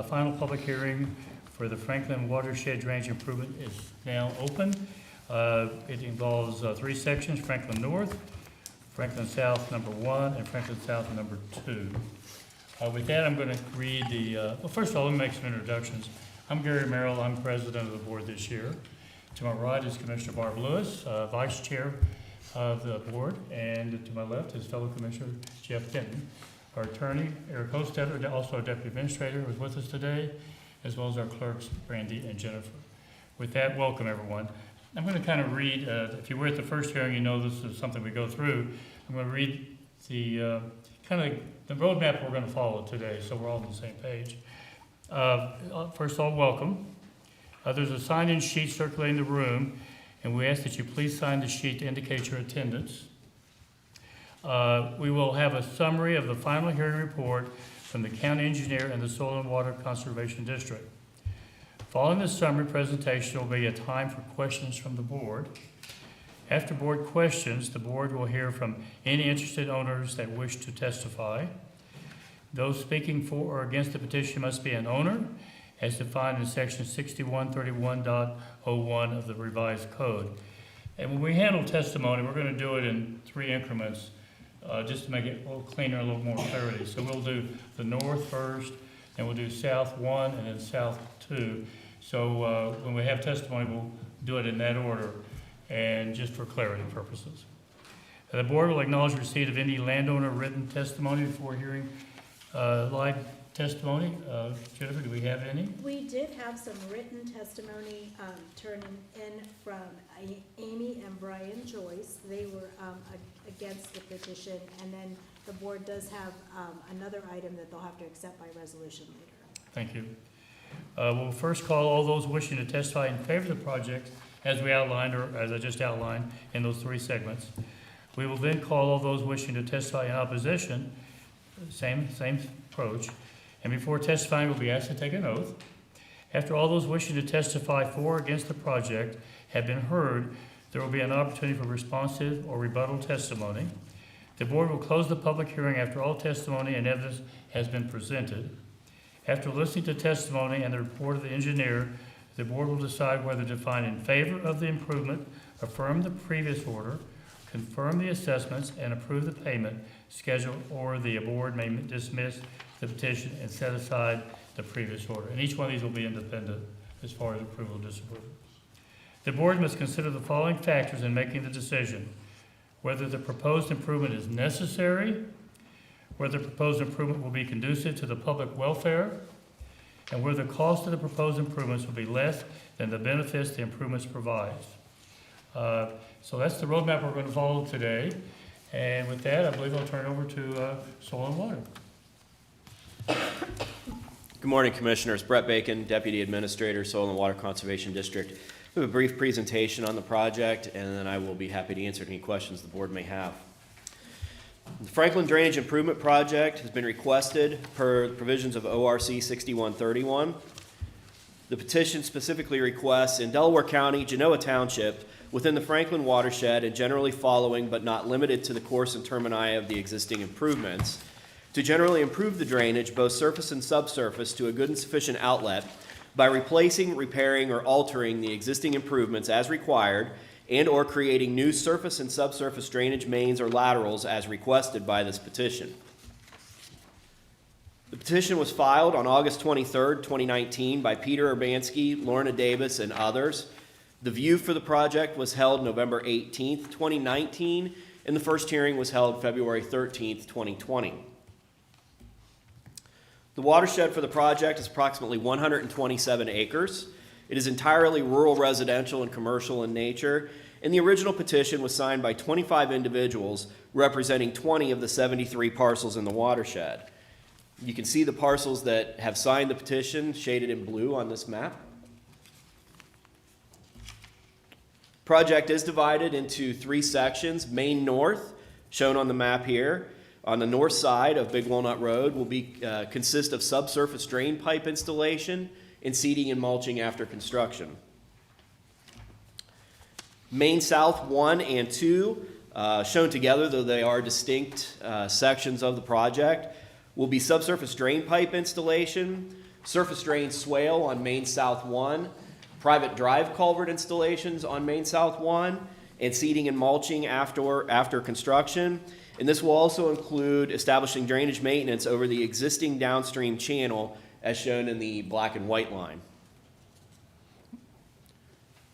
Final public hearing for the Franklin Watershed Drainage Improvement is now open. It involves 3 sections: Franklin North, Franklin South number 1, and Franklin South number 2. With that, I'm going to read the, well, first of all, let me make some introductions. I'm Gary Merrill. I'm president of the board this year. To my right is Commissioner Barb Lewis, vice chair of the board, and to my left is fellow Commissioner Jeff Denton. Our attorney, Eric Hostetter, also our deputy administrator, who is with us today, as well as our clerks, Brandy and Jennifer. With that, welcome everyone. I'm going to kind of read, if you were at the first hearing, you know this is something we go through. I'm going to read the kind of the roadmap we're going to follow today, so we're all on the same page. First of all, welcome. There's a sign-in sheet circulating the room, and we ask that you please sign the sheet to indicate your attendance. We will have a summary of the final hearing report from the county engineer and the Soil and Water Conservation District. Following the summary presentation, there will be a time for questions from the board. After board questions, the board will hear from any interested owners that wish to testify. Those speaking for or against the petition must be an owner, as defined in section 6131.01 of the revised code. And when we handle testimony, we're going to do it in 3 increments, just to make it a little cleaner, a little more clarity. So we'll do the north first, then we'll do south 1, and then south 2. So when we have testimony, we'll do it in that order, and just for clarity purposes. The board will acknowledge receipt of any landowner written testimony before hearing live testimony. Jennifer, do we have any? We did have some written testimony turned in from Amy and Brian Joyce. They were against the petition, and then the board does have another item that they'll have to accept by resolution later. Thank you. We'll first call all those wishing to testify in favor of the project as we outlined, or as I just outlined in those 3 segments. We will then call all those wishing to testify in opposition, same approach. And before testifying, we'll be asked to take an oath. After all those wishing to testify for or against the project have been heard, there will be an opportunity for responsive or rebuttal testimony. The board will close the public hearing after all testimony and evidence has been presented. After listening to testimony and the report of the engineer, the board will decide whether to find in favor of the improvement, affirm the previous order, confirm the assessments, and approve the payment schedule, or the board may dismiss the petition and set aside the previous order. And each one of these will be independent as far as approval or disapproval. The board must consider the following factors in making the decision: whether the proposed improvement is necessary, whether the proposed improvement will be conducive to the public welfare, and whether the cost of the proposed improvements will be less than the benefits the improvements provides. So that's the roadmap we're going to follow today. And with that, I believe I'll turn it over to Soil and Water. Good morning, Commissioners. Brett Bacon, Deputy Administrator, Soil and Water Conservation District. We have a brief presentation on the project, and then I will be happy to answer any questions the board may have. The Franklin Drainage Improvement Project has been requested per provisions of ORC 6131. The petition specifically requests in Delaware County, Genoa Township, within the Franklin watershed and generally following but not limited to the course and termini of the existing improvements, to generally improve the drainage, both surface and subsurface, to a good and sufficient outlet by replacing, repairing, or altering the existing improvements as required, and or creating new surface and subsurface drainage mains or laterals as requested by this petition. The petition was filed on August 23rd, 2019 by Peter Urbanski, Lorna Davis, and others. The view for the project was held November 18th, 2019, and the first hearing was held February 13th, 2020. The watershed for the project is approximately 127 acres. It is entirely rural, residential, and commercial in nature, and the original petition was signed by 25 individuals representing 20 of the 73 parcels in the watershed. You can see the parcels that have signed the petition shaded in blue on this map. Project is divided into 3 sections. Main North, shown on the map here, on the north side of Big Walnut Road, will consist of subsurface drain pipe installation and seeding and mulching after construction. Main South 1 and 2, shown together, though they are distinct sections of the project, will be subsurface drain pipe installation, surface drain swale on Main South 1, private drive culvert installations on Main South 1, and seeding and mulching after construction. And this will also include establishing drainage maintenance over the existing downstream channel as shown in the black and white line.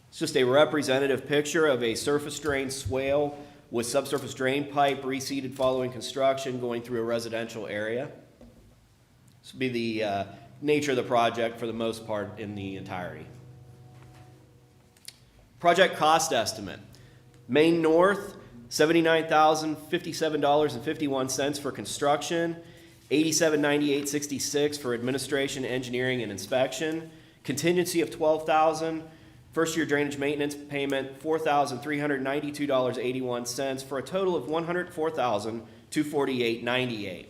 It's just a representative picture of a surface drain swale with subsurface drain pipe reseeded following construction going through a residential area. This will be the nature of the project for the most part in the entirety. Project cost estimate. Main North, $79,057.51 for construction, $87,9866 for administration, engineering, and inspection. Contingency of $12,000. First year drainage maintenance payment, $4,392.81 for a total of $104,248.98.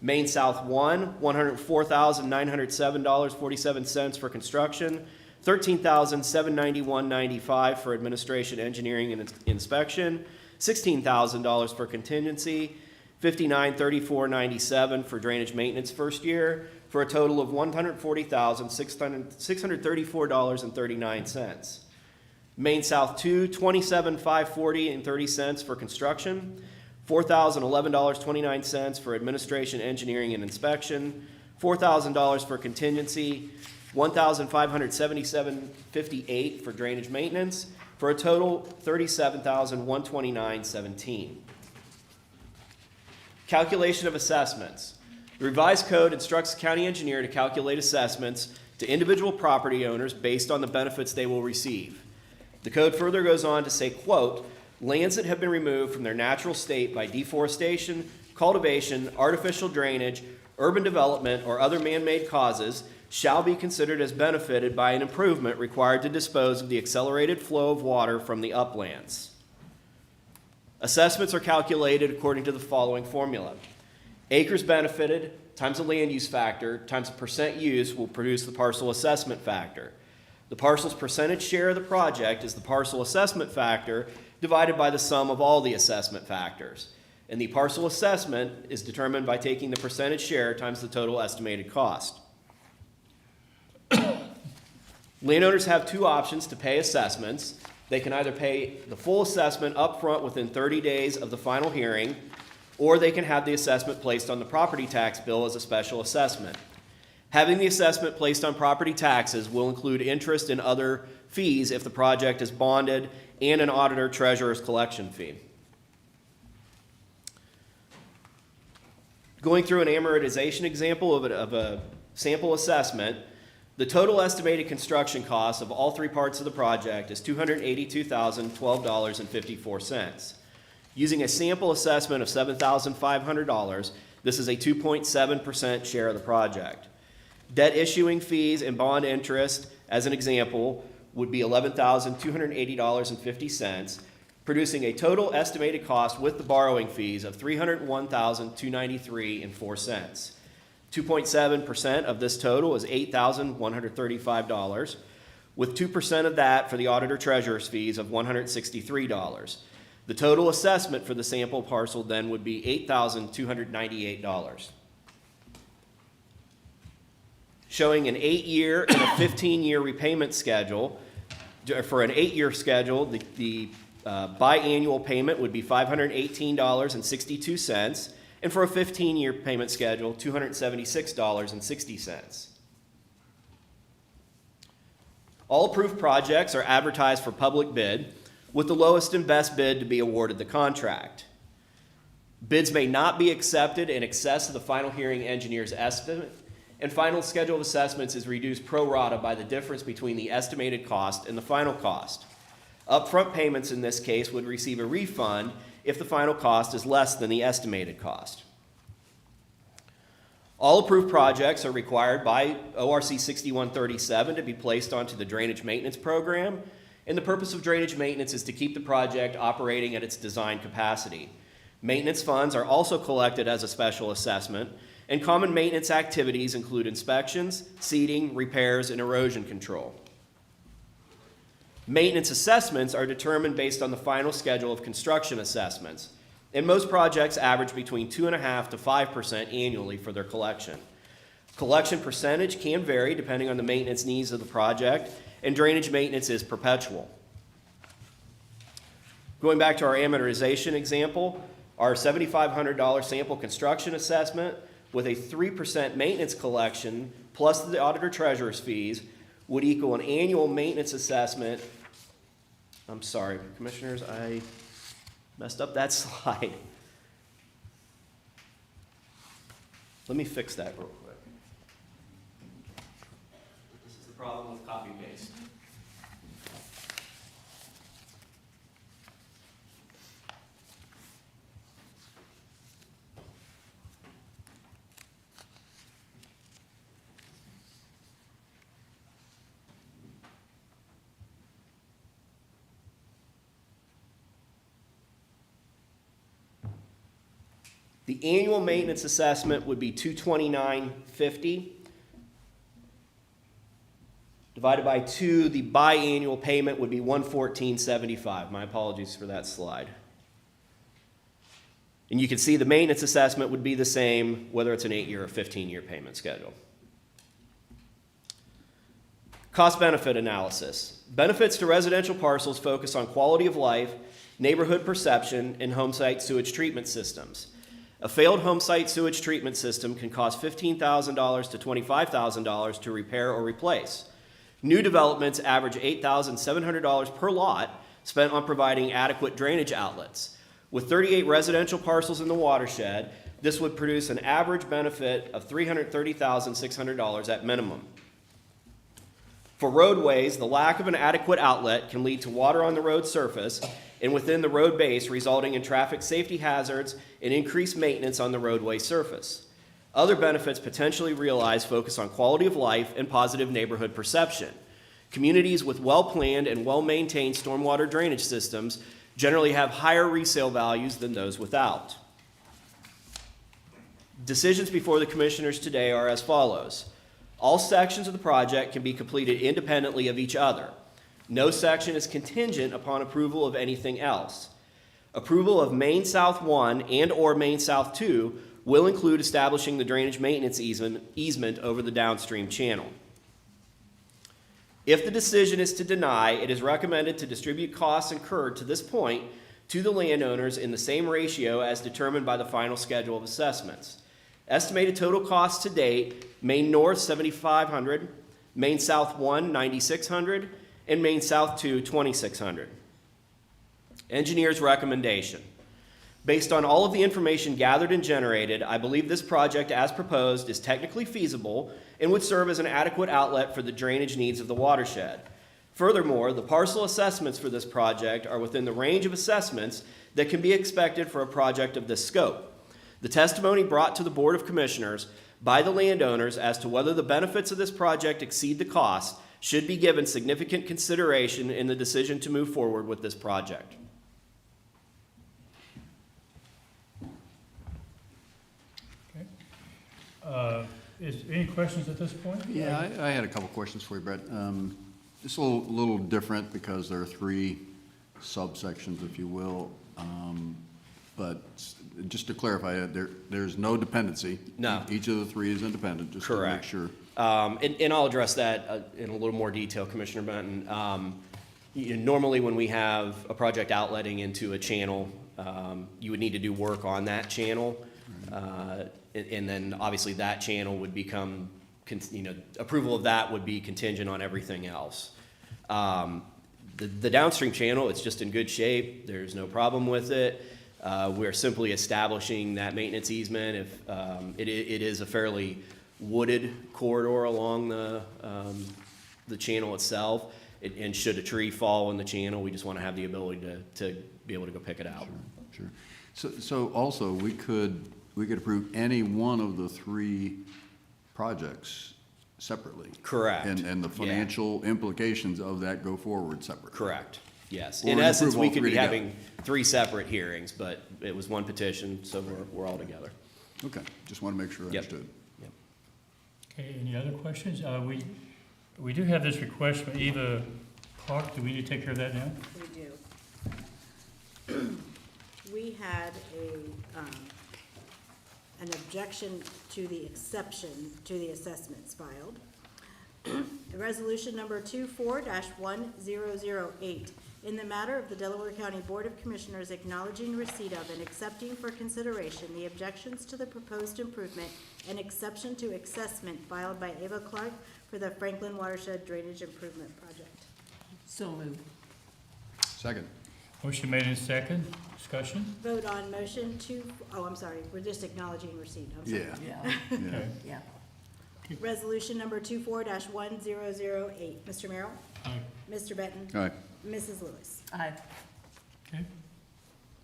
Main South 1, $104,907.47 for construction, $13,791.95 for administration, engineering, and inspection, $16,000 for contingency, $59,3497 for drainage maintenance first year, for a total of $140,634.39. Main South 2, $27,540.30 for construction, $4,011.29 for administration, engineering, and inspection, $4,000 for contingency, $1,577.58 for drainage maintenance, for a total $37,129.17. Calculation of assessments. The revised code instructs the county engineer to calculate assessments to individual property owners based on the benefits they will receive. The code further goes on to say, quote, lands that have been removed from their natural state by deforestation, cultivation, artificial drainage, urban development, or other man-made causes shall be considered as benefited by an improvement required to dispose of the accelerated flow of water from the uplands. Assessments are calculated according to the following formula. Acres benefited times the land use factor times the percent use will produce the parcel assessment factor. The parcel's percentage share of the project is the parcel assessment factor divided by the sum of all the assessment factors. And the parcel assessment is determined by taking the percentage share times the total estimated cost. Landowners have two options to pay assessments. They can either pay the full assessment up front within 30 days of the final hearing, or they can have the assessment placed on the property tax bill as a special assessment. Having the assessment placed on property taxes will include interest and other fees if the project is bonded, and an auditor treasurer's collection fee. Going through an amortization example of a sample assessment, the total estimated construction cost of all three parts of the project is $282,012.54. Using a sample assessment of $7,500, this is a 2.7% share of the project. Debt issuing fees and bond interest, as an example, would be $11,280.50, producing a total estimated cost with the borrowing fees of $301,293.04. 2.7% of this total is $8,135, with 2% of that for the auditor treasurer's fees of $163. The total assessment for the sample parcel then would be $8,298. Showing an 8-year and a 15-year repayment schedule. For an 8-year schedule, the biannual payment would be $518.62. And for a 15-year payment schedule, $276.60. All approved projects are advertised for public bid, with the lowest and best bid to be awarded the contract. Bids may not be accepted in excess of the final hearing engineer's estimate, and final schedule of assessments is reduced pro rata by the difference between the estimated cost and the final cost. Upfront payments in this case would receive a refund if the final cost is less than the estimated cost. All approved projects are required by ORC 6137 to be placed onto the drainage maintenance program, and the purpose of drainage maintenance is to keep the project operating at its design capacity. Maintenance funds are also collected as a special assessment, and common maintenance activities include inspections, seeding, repairs, and erosion control. Maintenance assessments are determined based on the final schedule of construction assessments, and most projects average between 2.5% to 5% annually for their collection. Collection percentage can vary depending on the maintenance needs of the project, and drainage maintenance is perpetual. Going back to our amortization example, our $7,500 sample construction assessment with a 3% maintenance collection plus the auditor treasurer's fees would equal an annual maintenance assessment. I'm sorry, commissioners, I messed up that slide. Let me fix that real quick. This is the problem with copy paste. The annual maintenance assessment would be $229.50. Divided by 2, the biannual payment would be $114.75. My apologies for that slide. And you can see the maintenance assessment would be the same whether it's an 8-year or 15-year payment schedule. Cost-benefit analysis. Benefits to residential parcels focus on quality of life, neighborhood perception, and home site sewage treatment systems. A failed home site sewage treatment system can cost $15,000 to $25,000 to repair or replace. New developments average $8,700 per lot spent on providing adequate drainage outlets. With 38 residential parcels in the watershed, this would produce an average benefit of $330,600 at minimum. For roadways, the lack of an adequate outlet can lead to water on the road surface and within the road base, resulting in traffic safety hazards and increased maintenance on the roadway surface. Other benefits potentially realized focus on quality of life and positive neighborhood perception. Communities with well-planned and well-maintained stormwater drainage systems generally have higher resale values than those without. Decisions before the commissioners today are as follows. All sections of the project can be completed independently of each other. No section is contingent upon approval of anything else. Approval of Main South 1 and or Main South 2 will include establishing the drainage maintenance easement over the downstream channel. If the decision is to deny, it is recommended to distribute costs incurred to this point to the landowners in the same ratio as determined by the final schedule of assessments. Estimated total costs to date, Main North $7,500, Main South 1 $9,600, and Main South 2 $2,600. Engineer's recommendation. Based on all of the information gathered and generated, I believe this project as proposed is technically feasible and would serve as an adequate outlet for the drainage needs of the watershed. Furthermore, the parcel assessments for this project are within the range of assessments that can be expected for a project of this scope. The testimony brought to the Board of Commissioners by the landowners as to whether the benefits of this project exceed the cost should be given significant consideration in the decision to move forward with this project. Is any questions at this point? Yeah, I had a couple questions for you, Brett. It's a little different because there are 3 subsections, if you will. But just to clarify, there's no dependency. No. Each of the 3 is independent, just Correct. to make sure. And I'll address that in a little more detail, Commissioner Benton. Normally when we have a project outletting into a channel, you would need to do work on that channel. And then obviously that channel would become, approval of that would be contingent on everything else. The downstream channel, it's just in good shape. There's no problem with it. We're simply establishing that maintenance easement. If it is a fairly wooded corridor along the channel itself, and should a tree fall in the channel, we just want to have the ability to be able to go pick it out. Sure. So also, we could approve any one of the 3 projects separately. Correct. And the financial implications of that go forward separately. Correct. Yes. Or In we essence, approve we all could 3 be together. having 3 separate hearings, but it was one petition, so we're all together. Okay, just want to make sure I Yep. understood. Yep. Okay, any other questions? We do have this request from Eva Clark. Do we need to take care of that now? We do. We had an objection to the exception to the assessments filed. Resolution number 24-1008, in the matter of the Delaware County Board of Commissioners acknowledging receipt of and accepting for consideration the objections to the proposed improvement and exception to assessment filed by Ava Clark for the Franklin Watershed Drainage Improvement Project. So moved. Second. Motion made in second. Discussion? Vote on motion I'm sorry, we're just acknowledging receipt, I'm sorry. Yeah, Yeah, yeah. Okay. yeah. Resolution number 24-1008, Mr. Merrill, Aye. Mr. Benton, All right, Mrs. Lewis. Aye. Okay.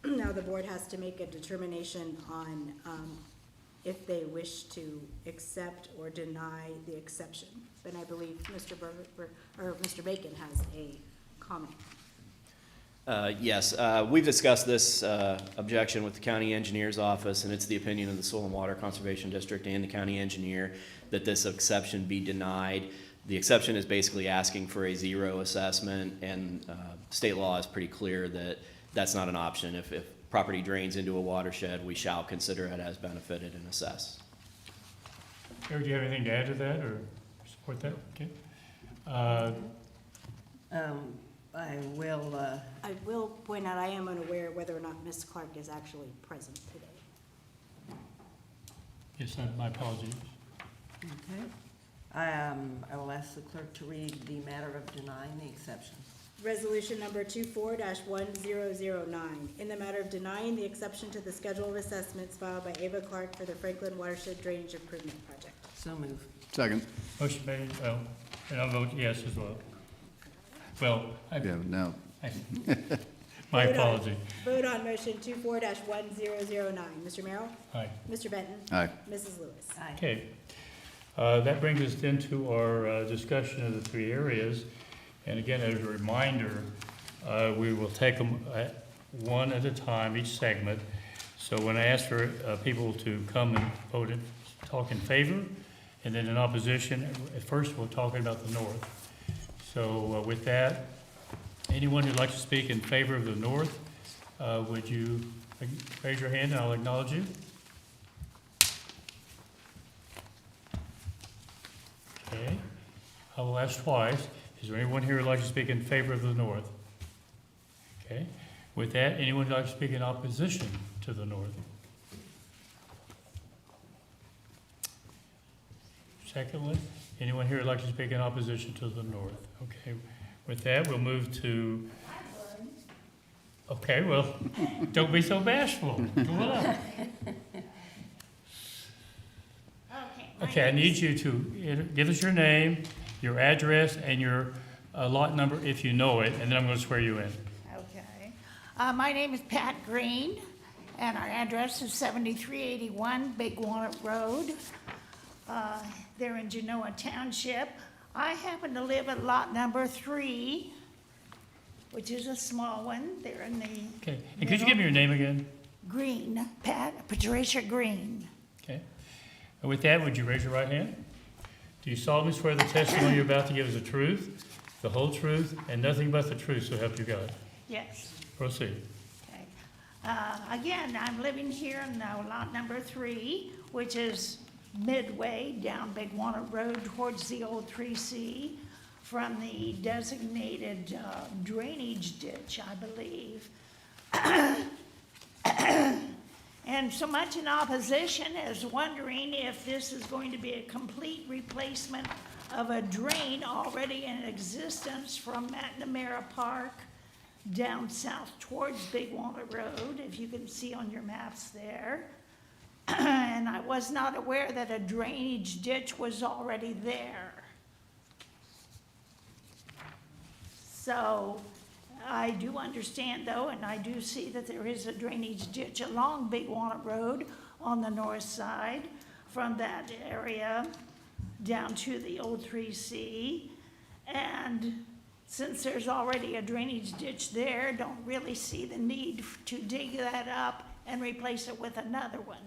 Now the board has to make a determination on if they wish to accept or deny the exception. But I believe Mr. Mr. Bacon has a comment. Yes, we've discussed this objection with the county engineer's office, and it's the opinion of the Soil and Water Conservation District and the county engineer that this exception be denied. The exception is basically asking for a zero assessment, and state law is pretty clear that that's not an option. If property drains into a watershed, we shall consider it as benefited and assess. Eric, do you have anything to add to that or support that? Okay. I will, I will point out, I am unaware whether or not Ms. Clark is actually present today. Yes, my apologies. okay. I will ask the clerk to read the matter of denying the exception. Resolution number 24-1009, in the matter of denying the exception to the schedule of assessments filed by Ava Clark for the Franklin Watershed Drainage Improvement Project. So moved. second. Motion made, and I'll vote yes as well. Well, Yeah, now, my Vote on- apology. Vote on motion 24-1009. Mr. Merrill? Aye. Mr. Benton? aye. Mrs. Lewis? Aye. Okay. That brings us into our discussion of the three areas. And again, as a reminder, we will take them one at a time, each segment. So when I ask for people to come and vote and talk in favor, and then in opposition, at first we'll talk about the north. So with that, anyone who'd like to speak in favor of the north, would you raise your hand and I'll acknowledge you? Okay, I will ask twice. Is there anyone here who'd like to speak in favor of the north? Okay, with that, anyone who'd like to speak in opposition to the north? Secondly, anyone here who'd like to speak in opposition to the north? Okay, with that, we'll move to. Okay, well, don't be so bashful. Go on up. Okay, I need you to give us your name, your address, and your lot number if you know it, and then I'm going to swear you in. Okay. My name is Pat Green, and our address is 7381 Big Walnut Road. They're in Genoa Township. I happen to live at lot number 3, which is a small one. They're in the Okay, and could you give me your name again? Green, Patricia Green. Okay. And with that, would you raise your right hand? Do you solemnly swear the testimony you're about to give is the truth, the whole truth, and nothing but the truth, so help you God? Yes. Proceed. Okay. Again, I'm living here in lot number 3, which is midway down Big Walnut Road towards the old 3C from the designated drainage ditch, I believe. And so much in opposition as wondering if this is going to be a complete replacement of a drain already in existence from McNamara Park down south towards Big Walnut Road, if you can see on your maps there. And I was not aware that a drainage ditch was already there. So I do understand though, and I do see that there is a drainage ditch along Big Walnut Road on the north side from that area down to the old 3C. And since there's already a drainage ditch there, don't really see the need to dig that up and replace it with another one.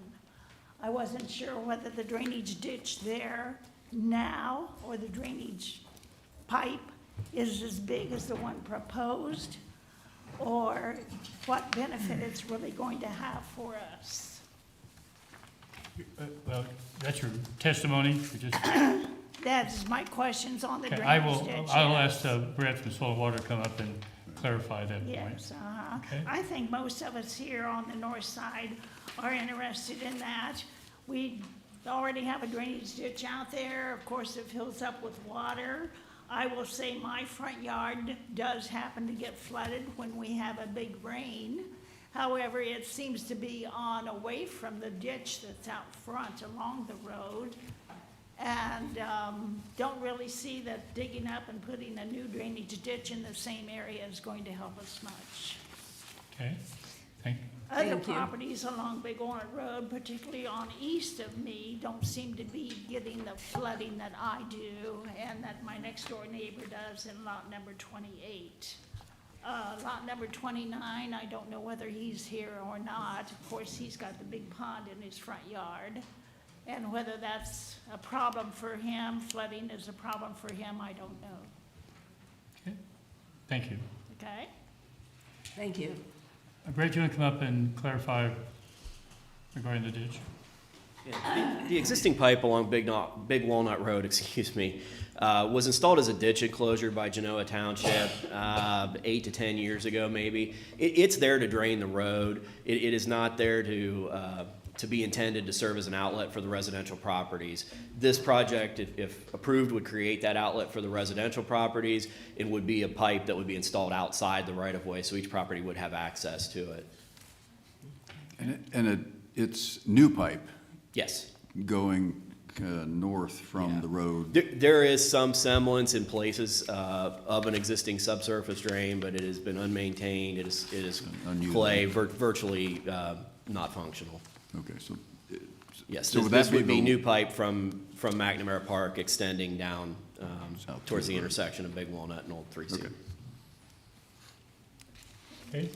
I wasn't sure whether the drainage ditch there now or the drainage pipe is as big as the one proposed, or what benefit it's really going to have for us. Well, that's your testimony, you just, That's my questions on the okay, drainage ditch. I'll yes. ask Brett from Soil and Water to come up and clarify that point. Yes, Okay. I think most of us here on the north side are interested in that. We already have a drainage ditch out there, of course, it fills up with water. I will say my front yard does happen to get flooded when we have a big rain. However, it seems to be on away from the ditch that's out front along the road. And don't really see that digging up and putting a new drainage ditch in the same area is going to help us much. Okay, thank you. Other Thank you. properties along Big Walnut Road, particularly on east of me, don't seem to be getting the flooding that I do and that my next door neighbor does in lot number 28. Lot number 29, I don't know whether he's here or not. Of course, he's got the big pond in his front yard. And whether that's a problem for him, flooding is a problem for him, I don't know. Okay, thank you. Okay? Thank you. Brett, you want to come up and clarify regarding the ditch? Yeah, the existing pipe along Big Walnut Road, excuse me, was installed as a ditch enclosure by Genoa Township 8 to 10 years ago, maybe. It's there to drain the road. It is not there to be intended to serve as an outlet for the residential properties. This project, if approved, would create that outlet for the residential properties. It would be a pipe that would be installed outside the right-of-way, so each property would have access to it. And it's new pipe Yes. going north from Yeah. the road. There is some semblance in places of an existing subsurface drain, but it has been unmaintained. It is Unusable. clay, virtually not functional. Okay, so. Yes, So this would this that be would be the- new pipe from McNamara Park extending down South towards the Road. intersection of Big Walnut and Old 3C. Okay. Okay,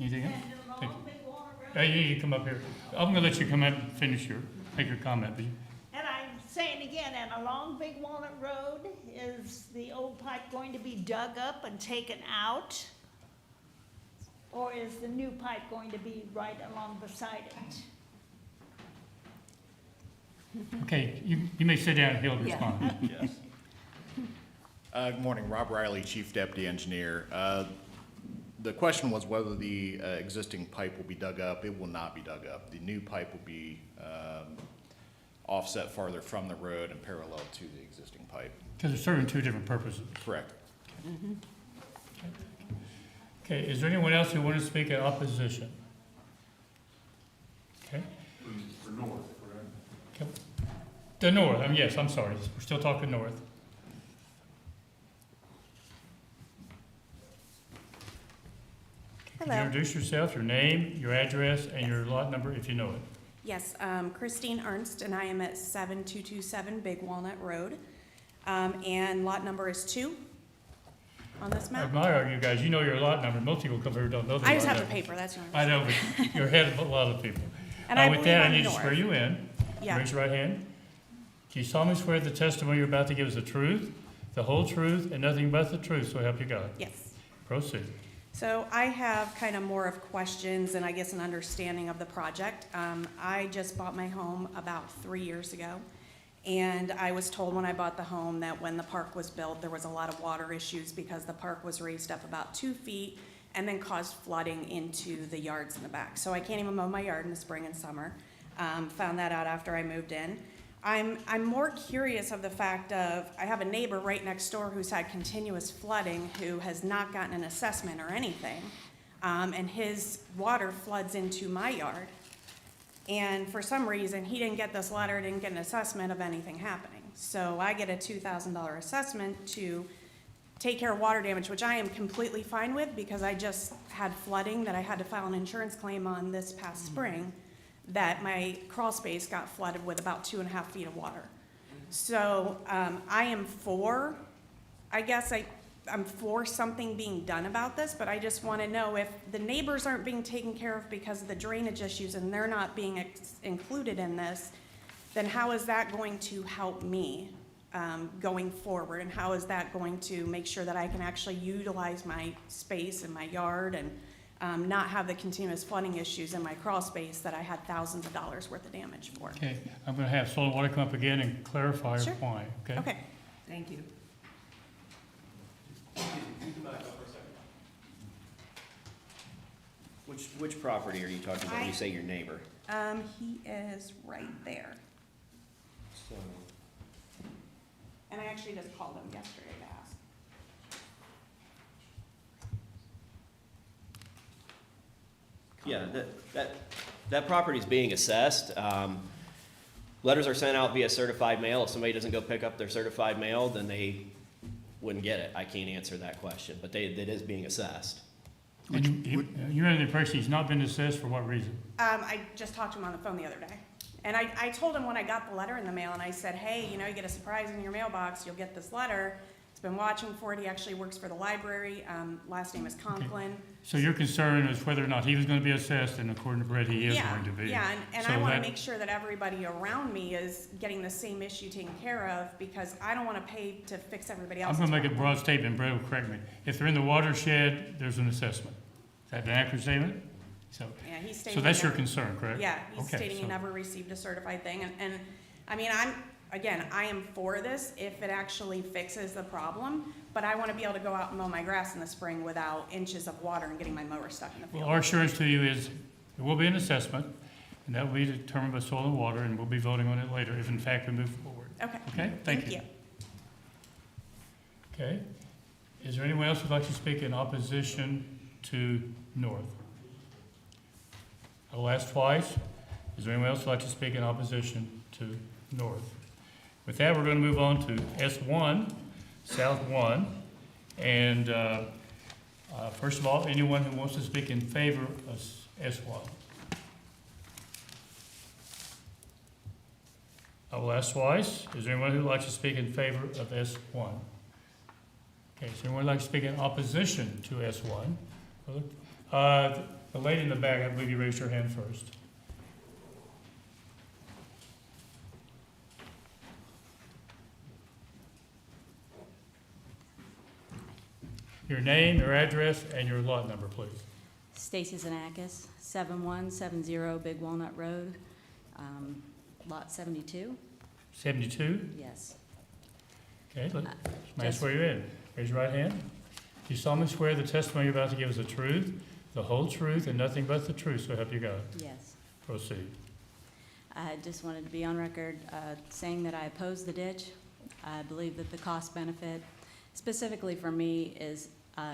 anything else? And Thank along Big Walnut Road. Hey, you come up here. I'm gonna let you come up and make your comment, but And I'm saying again, and along Big Walnut Road, is the old pipe going to be dug up and taken out? Or is the new pipe going to be right along beside it? okay, you may sit down and he'll Yeah. respond. Yes. Good morning, Rob Riley, Chief Deputy Engineer. The question was whether the existing pipe will be dug up. It will not be dug up. The new pipe will be offset farther from the road and parallel to the existing pipe. Because it's serving two different purposes. Correct. Okay, is there anyone else who want to speak in opposition? Okay. For north, correct? The north, yes, I'm sorry, we're still talking north. Could you Hello. introduce yourself, your name, your address, and your lot number if you know it? Yes, Christine Ernst, and I am at 7227 Big Walnut Road. And lot number is 2 on this I map. admire you guys, you know your lot number, most people come here who don't know their I just lot have the number. paper, that's not. I know, but you're ahead of a lot of people. And I With believe that, I I'm need to north. swear you in. Yeah. Raise your right hand. Do you solemnly swear the testimony you're about to give is the truth, the whole truth, and nothing but the truth, so help you God? Yes. Proceed. So I have kind of more of questions and I guess an understanding of the project. I just bought my home about 3 years ago. And I was told when I bought the home that when the park was built, there was a lot of water issues because the park was raised up about 2 feet and then caused flooding into the yards in the back. So I can't even mow my yard in the spring and summer. Found that out after I moved in. I'm more curious of the fact of, I have a neighbor right next door who's had continuous flooding who has not gotten an assessment or anything. And his water floods into my yard. And for some reason, he didn't get this letter, didn't get an assessment of anything happening. So I get a $2,000 assessment to take care of water damage, which I am completely fine with because I just had flooding that I had to file an insurance claim on this past spring, that my crawl space got flooded with about 2.5 feet of water. So I am for, I'm for something being done about this, but I just want to know if the neighbors aren't being taken care of because of the drainage issues and they're not being included in this, then how is that going to help me going forward? And how is that going to make sure that I can actually utilize my space in my yard and not have the continuous flooding issues in my crawl space that I had thousands of dollars worth of damage for. Okay, I'm gonna have Soil and Water come up again and clarify Sure. why, okay? Okay. Thank you. Which property are you talking about when you say your neighbor? He is right there. So, And I actually just called him yesterday to ask. yeah, that property's being assessed. Letters are sent out via certified mail. If somebody doesn't go pick up their certified mail, then they wouldn't get it. I can't answer that question, but it is being assessed. And you're under the impression he's not been assessed for what reason? I just talked to him on the phone the other day. And I told him when I got the letter in the mail, and I said, hey, you know, you get a surprise in your mailbox, you'll get this letter. He's been watching for it. He actually works for the library. Last name is Conklin. So your concern is whether or not he was gonna be assessed, and according to Brett, he is Yeah, going to be. yeah, and So I want to that- make sure that everybody around me is getting the same issue taken care of, because I don't want to pay to fix everybody I'm else's gonna make a problem. broad statement, Brett will correct me. If they're in the watershed, there's an assessment. Is that an accurate statement? So, Yeah, he's stating. so that's he your never- concern, correct? Yeah, he's Okay, stating he so- never received a certified thing, and, I mean, I am for this if it actually fixes the problem, but I want to be able to go out and mow my grass in the spring without inches of water and getting my mower stuck in the Well, field. our assurance to you is, there will be an assessment, and that will be determined by Soil and Water, and we'll be voting on it later, if in fact we move forward. Okay. Okay, thank you. Okay, is there anyone else who'd like to speak in opposition to North? I'll ask twice, is there anyone else who'd like to speak in opposition to North? With that, we're gonna move on to S1, South 1, and, first of all, anyone who wants to speak in favor of S1? I will ask twice, is there anyone who'd like to speak in favor of S1? Okay, is there anyone who'd like to speak in opposition to S1? The lady in the back, I believe you raised your hand first. Your name, your address, and your lot number, please. Stacy Zanakis, 7170 Big Walnut Road, Lot 72. 72? Yes. Okay, may I Just- swear you in? Raise your right hand. Do you solemnly swear the testimony you're about to give is the truth, the whole truth, and nothing but the truth, so help you God? Yes. Proceed. I just wanted to be on record saying that I oppose the ditch. I believe that the cost benefit, specifically for me, is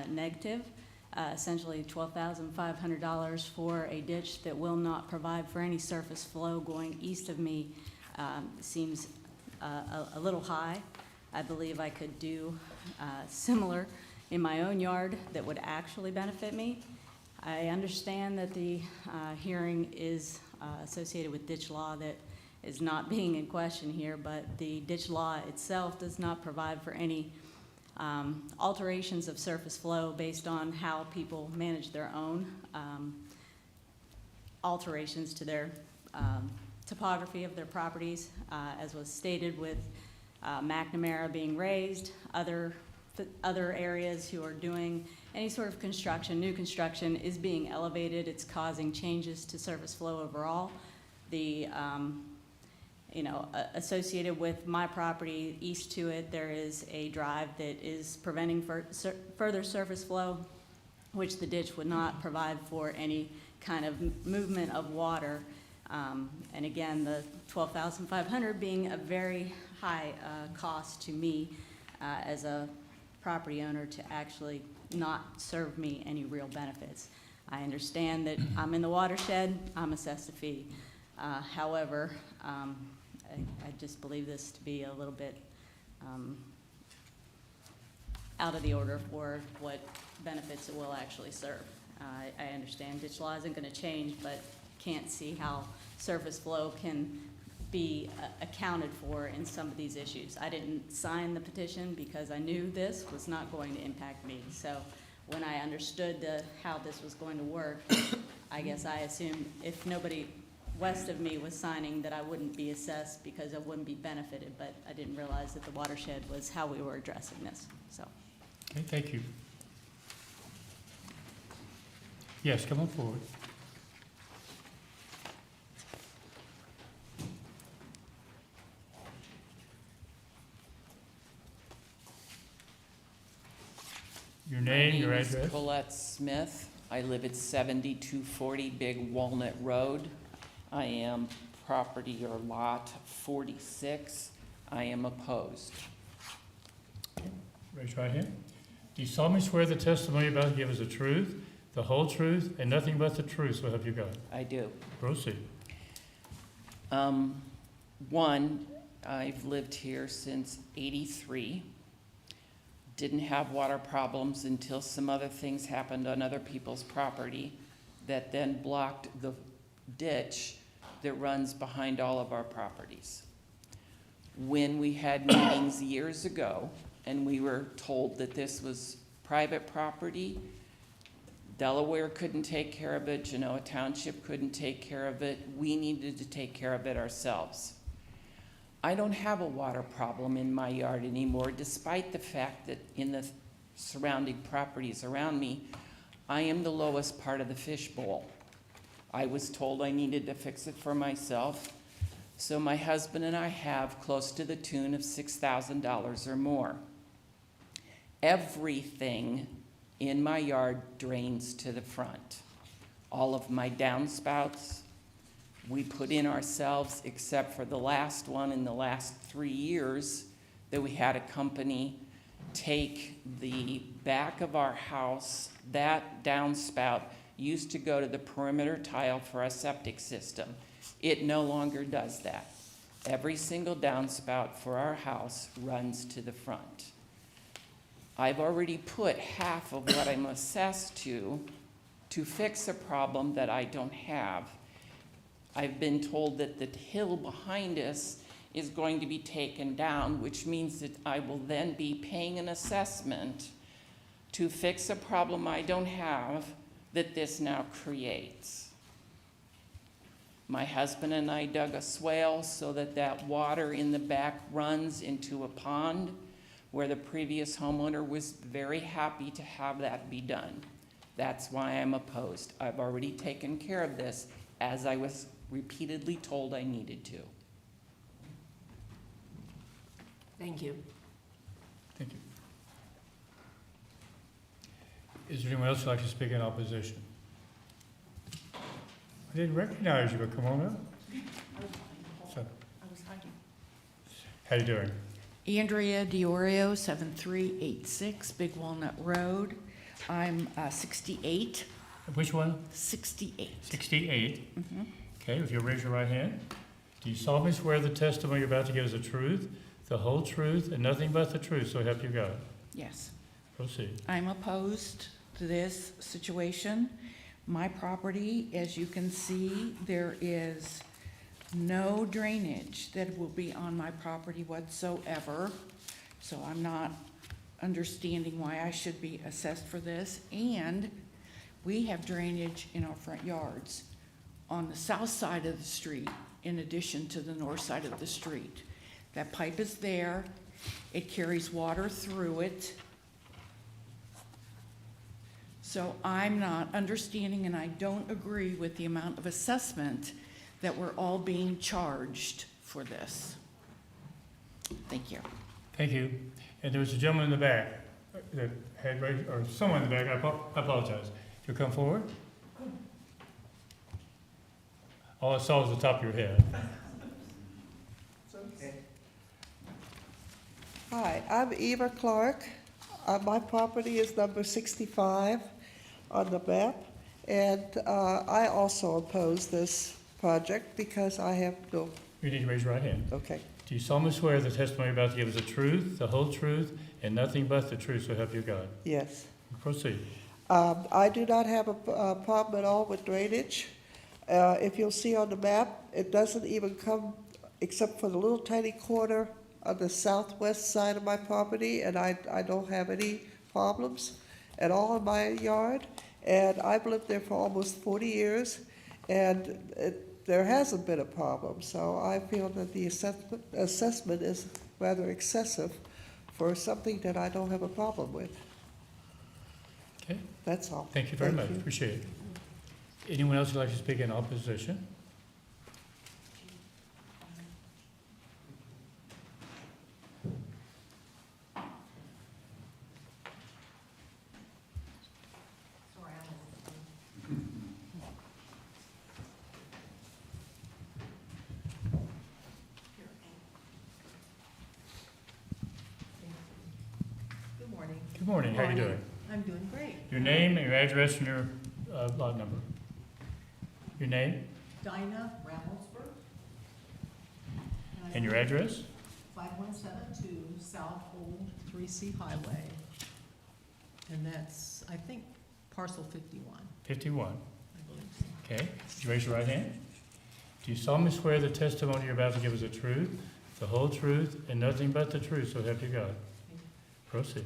negative. Essentially $12,500 for a ditch that will not provide for any surface flow going east of me seems a little high. I believe I could do similar in my own yard that would actually benefit me. I understand that the hearing is associated with ditch law that is not being in question here, but the ditch law itself does not provide for any alterations of surface flow based on how people manage their own alterations to their topography of their properties, as was stated with McNamara being raised, other areas who are doing any sort of construction, new construction is being elevated. It's causing changes to surface flow overall. The associated with my property, east to it, there is a drive that is preventing further surface flow, which the ditch would not provide for any kind of movement of water. And again, the $12,500 being a very high cost to me as a property owner to actually not serve me any real benefits. I understand that I'm in the watershed, I'm assessed a fee. However, I just believe this to be a little bit out of the order for what benefits it will actually serve. I understand ditch law isn't going to change, but can't see how surface flow can be accounted for in some of these issues. I didn't sign the petition because I knew this was not going to impact me. So when I understood how this was going to work, I guess I assumed if nobody west of me was signing that I wouldn't be assessed because I wouldn't be benefited, but I didn't realize that the watershed was how we were addressing this, so. Okay, thank you. Yes, come on forward. Your name, your My name address? is Colette Smith. I live at 7240 Big Walnut Road. I am property or lot 46. I am opposed. Raise your right hand. Do you solemnly swear the testimony you're about to give is the truth, the whole truth, and nothing but the truth, so help you God? I do. Proceed. One, I've lived here since '83. Didn't have water problems until some other things happened on other people's property that then blocked the ditch that runs behind all of our properties. When we had meetings years ago and we were told that this was private property, Delaware couldn't take care of it, Genoa Township couldn't take care of it, we needed to take care of it ourselves. I don't have a water problem in my yard anymore, despite the fact that in the surrounding properties around me, I am the lowest part of the fishbowl. I was told I needed to fix it for myself, so my husband and I have close to the tune of $6,000 or more. Everything in my yard drains to the front. All of my downspouts, we put in ourselves, except for the last one in the last 3 years that we had a company take the back of our house. That downspout used to go to the perimeter tile for a septic system. It no longer does that. Every single downspout for our house runs to the front. I've already put half of what I'm assessed to fix a problem that I don't have. I've been told that the hill behind us is going to be taken down, which means that I will then be paying an assessment to fix a problem I don't have that this now creates. My husband and I dug a swale so that that water in the back runs into a pond where the previous homeowner was very happy to have that be done. That's why I'm opposed. I've already taken care of this as I was repeatedly told I needed to. Thank you. Thank you. Is there anyone else who'd like to speak in opposition? I didn't recognize you, but come on up. So, how you doing? Andrea Diorio, 7386 Big Walnut Road. I'm 68. Which one? 68. 68. Mhm. Okay, if you'll raise your right hand. Do you solemnly swear the testimony you're about to give is the truth, the whole truth, and nothing but the truth, so help you God? Yes. Proceed. I'm opposed to this situation. My property, as you can see, there is no drainage that will be on my property whatsoever. So I'm not understanding why I should be assessed for this. And we have drainage in our front yards on the south side of the street in addition to the north side of the street. That pipe is there. It carries water through it. So I'm not understanding, and I don't agree with the amount of assessment that we're all being charged for this. Thank you. Thank you. And there was a gentleman in the back that had raised, or someone in the back, I apologize. If you'll come forward. All I saw was the top of your head. Hi, I'm Eva Clark. My property is number 65 on the map, and I also oppose this project because I have no, You need to raise your right hand. okay. Do you solemnly swear the testimony you're about to give is the truth, the whole truth, and nothing but the truth, so help you God? Yes. Proceed. I do not have a problem at all with drainage. If you'll see on the map, it doesn't even come except for the little tiny corner on the southwest side of my property, and I don't have any problems at all in my yard. And I've lived there for almost 40 years, and there hasn't been a problem. So I feel that the assessment is rather excessive for something that I don't have a problem with. Okay, That's all. thank you very much, you. appreciate it. Anyone else who'd like to speak in opposition? Good morning. Good morning, how you doing? I'm doing great. Your name, your address, and your lot number. Your name Dinah Ramelsberg. and your address? 5172 South Old 3C Highway. And that's, I think, parcel 51, 51. I believe so. Okay, would you raise your right hand? Do you solemnly swear the testimony you're about to give is the truth, the whole truth, and nothing but the truth, so help you God? Proceed.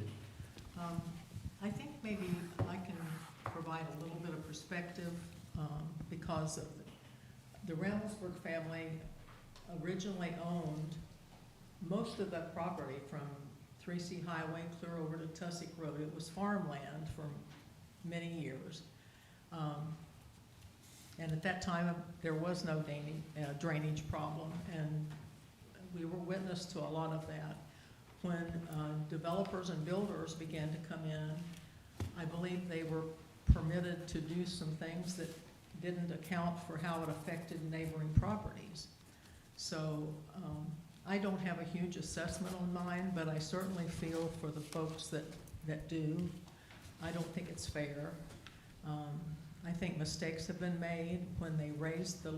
I think maybe I can provide a little bit of perspective because of the Ramelsberg family originally owned most of that property from 3C Highway clear over to Tussick Road. It was farmland for many years. And at that time, there was no drainage problem, and we were witness to a lot of that. When developers and builders began to come in, I believe they were permitted to do some things that didn't account for how it affected neighboring properties. So I don't have a huge assessment on mine, but I certainly feel for the folks that do. I don't think it's fair. I think mistakes have been made when they raised the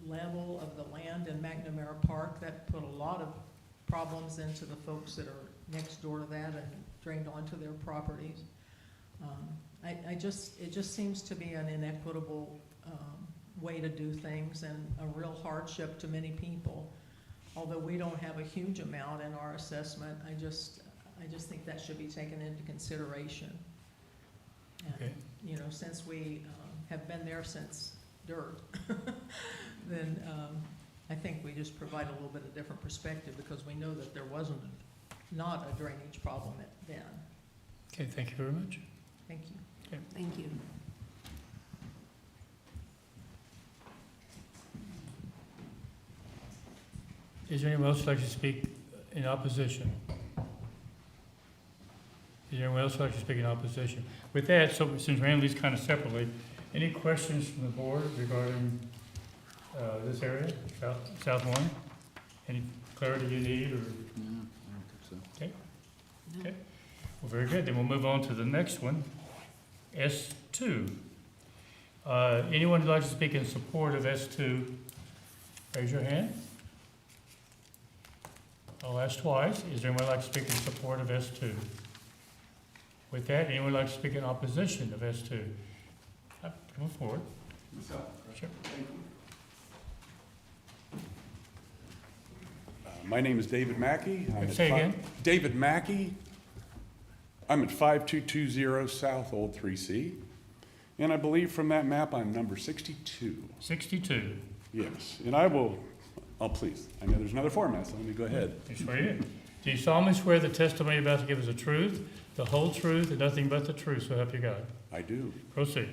level of the land in McNamara Park. That put a lot of problems into the folks that are next door to that and drained onto their properties. It just seems to be an inequitable way to do things and a real hardship to many people. Although we don't have a huge amount in our assessment, I just think that should be taken into consideration. And, Okay. you know, since we have been there since dirt, then I think we just provide a little bit of different perspective because we know that there wasn't not a drainage problem then. Okay, thank you very much. Thank you. Okay. Thank you. Is there anyone else who'd like to speak in opposition? Is there anyone else who'd like to speak in opposition? With that, so since we're handling these kind of separately, any questions from the board regarding this area, South One? Any clarity you need, or? No, I don't think so. Okay. Okay. Well, very good. Then we'll move on to the next one, S2. Anyone who'd like to speak in support of S2, raise your hand. I'll ask twice. Is there anyone who'd like to speak in support of S2? With that, anyone who'd like to speak in opposition of S2? Come forward. Sure. My name is David Mackey. Say again? David Mackey. I'm at 5220 South Old 3C. And I believe from that map, I'm number 62. 62. Yes, and please, I know there's another format, so let me go ahead. I swear you do. Do you solemnly swear the testimony you're about to give is the truth, the whole truth, and nothing but the truth, so help you God? I do. Proceed.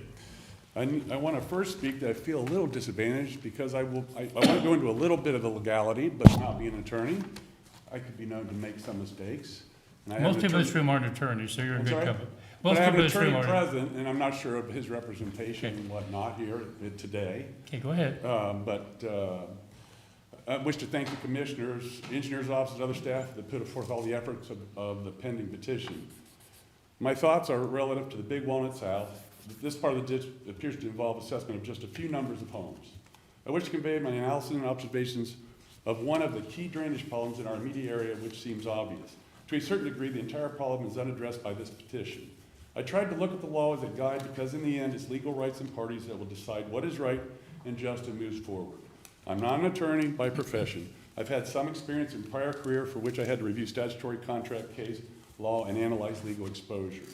I want to first speak that I feel a little disadvantaged because I want to go into a little bit of the legality, but not be an attorney. I could be known to make some mistakes. And I have Most an people in attorney- this room aren't attorneys, so you're in I'm good sorry? company. But Most I have people an in this room attorney aren't. present, and I'm not sure of his representation and whatnot here today. Okay, go ahead. I wish to thank the commissioners, engineers' offices, other staff that put forth all the efforts of the pending petition. My thoughts are relative to the Big Walnut South. This part of the ditch appears to involve assessment of just a few numbers of homes. I wish to convey my analysis and observations of one of the key drainage problems in our immediate area, which seems obvious. To a certain degree, the entire problem is unaddressed by this petition. I tried to look at the law as a guide because in the end, it's legal rights and parties that will decide what is right and just and moves forward. I'm not an attorney by profession. I've had some experience in prior career for which I had to review statutory contract case law and analyze legal exposures.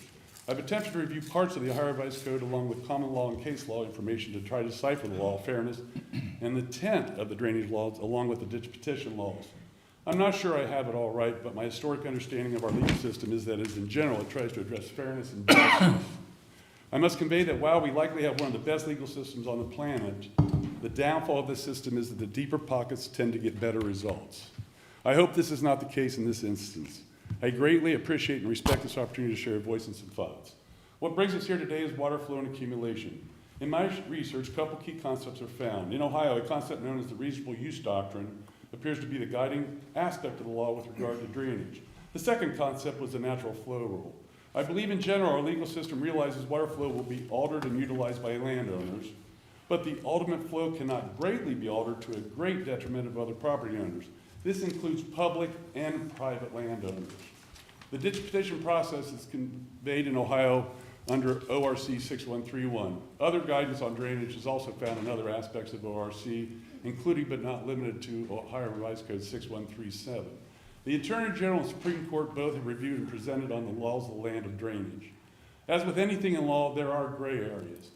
I've attempted to review parts of the Ohio Revised Code along with common law and case law information to try to decipher the law of fairness and the intent of the drainage laws along with the ditch petition laws. I'm not sure I have it all right, but my historic understanding of our legal system is that as in general, it tries to address fairness and justice. I must convey that while we likely have one of the best legal systems on the planet, the downfall of this system is that the deeper pockets tend to get better results. I hope this is not the case in this instance. I greatly appreciate and respect this opportunity to share a voice and some thoughts. What brings us here today is water flow and accumulation. In my research, a couple key concepts are found. In Ohio, a concept known as the reasonable use doctrine appears to be the guiding aspect of the law with regard to drainage. The second concept was the natural flow rule. I believe in general our legal system realizes water flow will be altered and utilized by landowners, but the ultimate flow cannot greatly be altered to a great detriment of other property owners. This includes public and private landowners. The ditch petition process is conveyed in Ohio under ORC 6131. Other guidance on drainage is also found in other aspects of ORC, including but not limited to Ohio Revised Code 6137. The Attorney General and Supreme Court both have reviewed and presented on the laws of the land of drainage. As with anything in law, there are gray areas.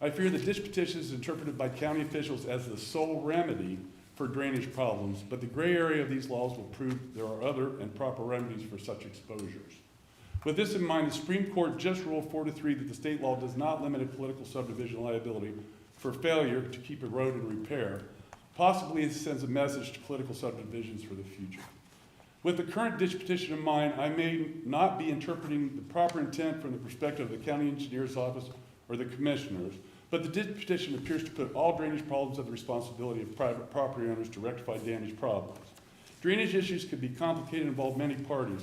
I fear the ditch petition is interpreted by county officials as the sole remedy for drainage problems, but the gray area of these laws will prove there are other and proper remedies for such exposures. With this in mind, the Supreme Court just ruled 4-3 that the state law does not limit a political subdivision liability for failure to keep a road in repair. Possibly it sends a message to political subdivisions for the future. With the current ditch petition in mind, I may not be interpreting the proper intent from the perspective of the county engineer's office or the commissioners, but the ditch petition appears to put all drainage problems at the responsibility of private property owners to rectify damage problems. Drainage issues can be complicated and involve many parties.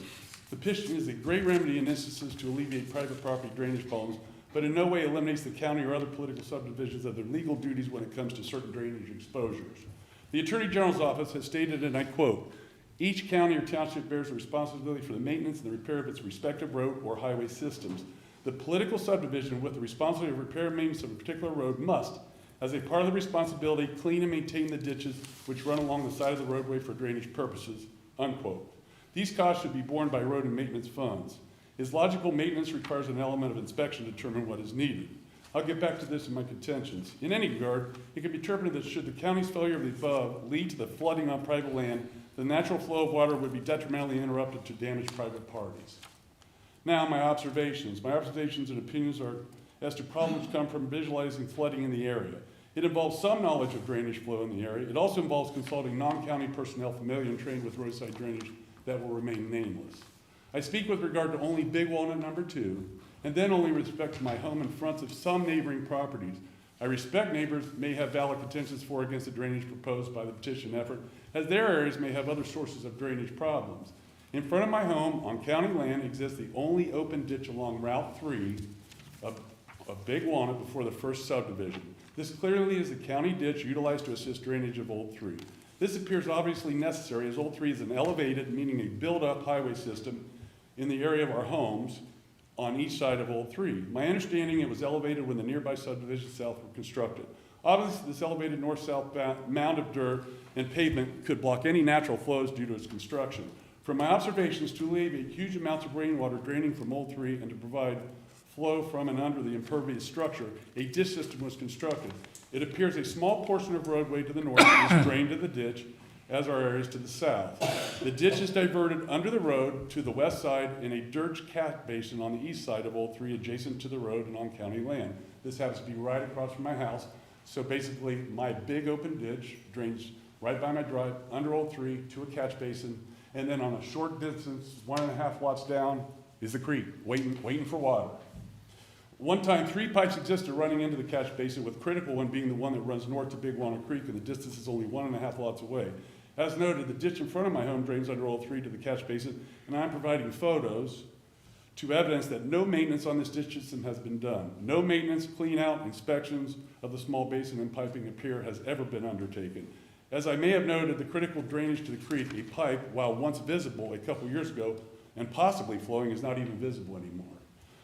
The petition is a great remedy in instances to alleviate private property drainage problems, but in no way eliminates the county or other political subdivisions of their legal duties when it comes to certain drainage exposures. The Attorney General's office has stated, and I quote, "Each county or township bears the responsibility for the maintenance and the repair of its respective road or highway systems. The political subdivision with the responsibility of repair and maintenance of a particular road must, as a part of the responsibility, clean and maintain the ditches which run along the side of the roadway for drainage purposes," unquote. These costs should be borne by road and maintenance funds. His logical maintenance requires an element of inspection to determine what is needed. I'll get back to this in my contentions. In any regard, it can be interpreted that should the county's failure of the above lead to the flooding on private land, the natural flow of water would be detrimentally interrupted to damage private parties. Now, my observations. My observations and opinions are as to problems come from visualizing flooding in the area. It involves some knowledge of drainage flow in the area. It also involves consulting non-county personnel familiar and trained with roadside drainage that will remain nameless. I speak with regard to only Big Walnut number 2, and then only with respect to my home and fronts of some neighboring properties. I respect neighbors may have valid contentions for or against the drainage proposed by the petition effort, as their areas may have other sources of drainage problems. In front of my home, on county land, exists the only open ditch along Route 3 of Big Walnut before the first subdivision. This clearly is the county ditch utilized to assist drainage of Old 3. This appears obviously necessary as Old 3 is an elevated, meaning a built-up highway system in the area of our homes on each side of Old 3. My understanding, it was elevated when the nearby subdivisions south were constructed. Obviously, this elevated north-south mound of dirt and pavement could block any natural flows due to its construction. From my observations, to alleviate huge amounts of rainwater draining from Old 3 and to provide flow from and under the impervious structure, a ditch system was constructed. It appears a small portion of roadway to the north is drained to the ditch, as are areas to the south. The ditch is diverted under the road to the west side in a dirt catch basin on the east side of Old 3, adjacent to the road and on county land. This happens to be right across from my house. So basically, my big open ditch drains right by my drive, under Old 3, to a catch basin, and then on a short distance, 1.5 lots down, is the creek, waiting for water. One time, 3 pipes existed running into the catch basin, with critical one being the one that runs north to Big Walnut Creek, and the distance is only 1.5 lots away. As noted, the ditch in front of my home drains under Old 3 to the catch basin, and I'm providing photos to evidence that no maintenance on this ditch system has been done. No maintenance, clean out, inspections of the small basin and piping appear has ever been undertaken. As I may have noted, the critical drainage to the creek, a pipe, while once visible a couple years ago and possibly flowing, is not even visible anymore.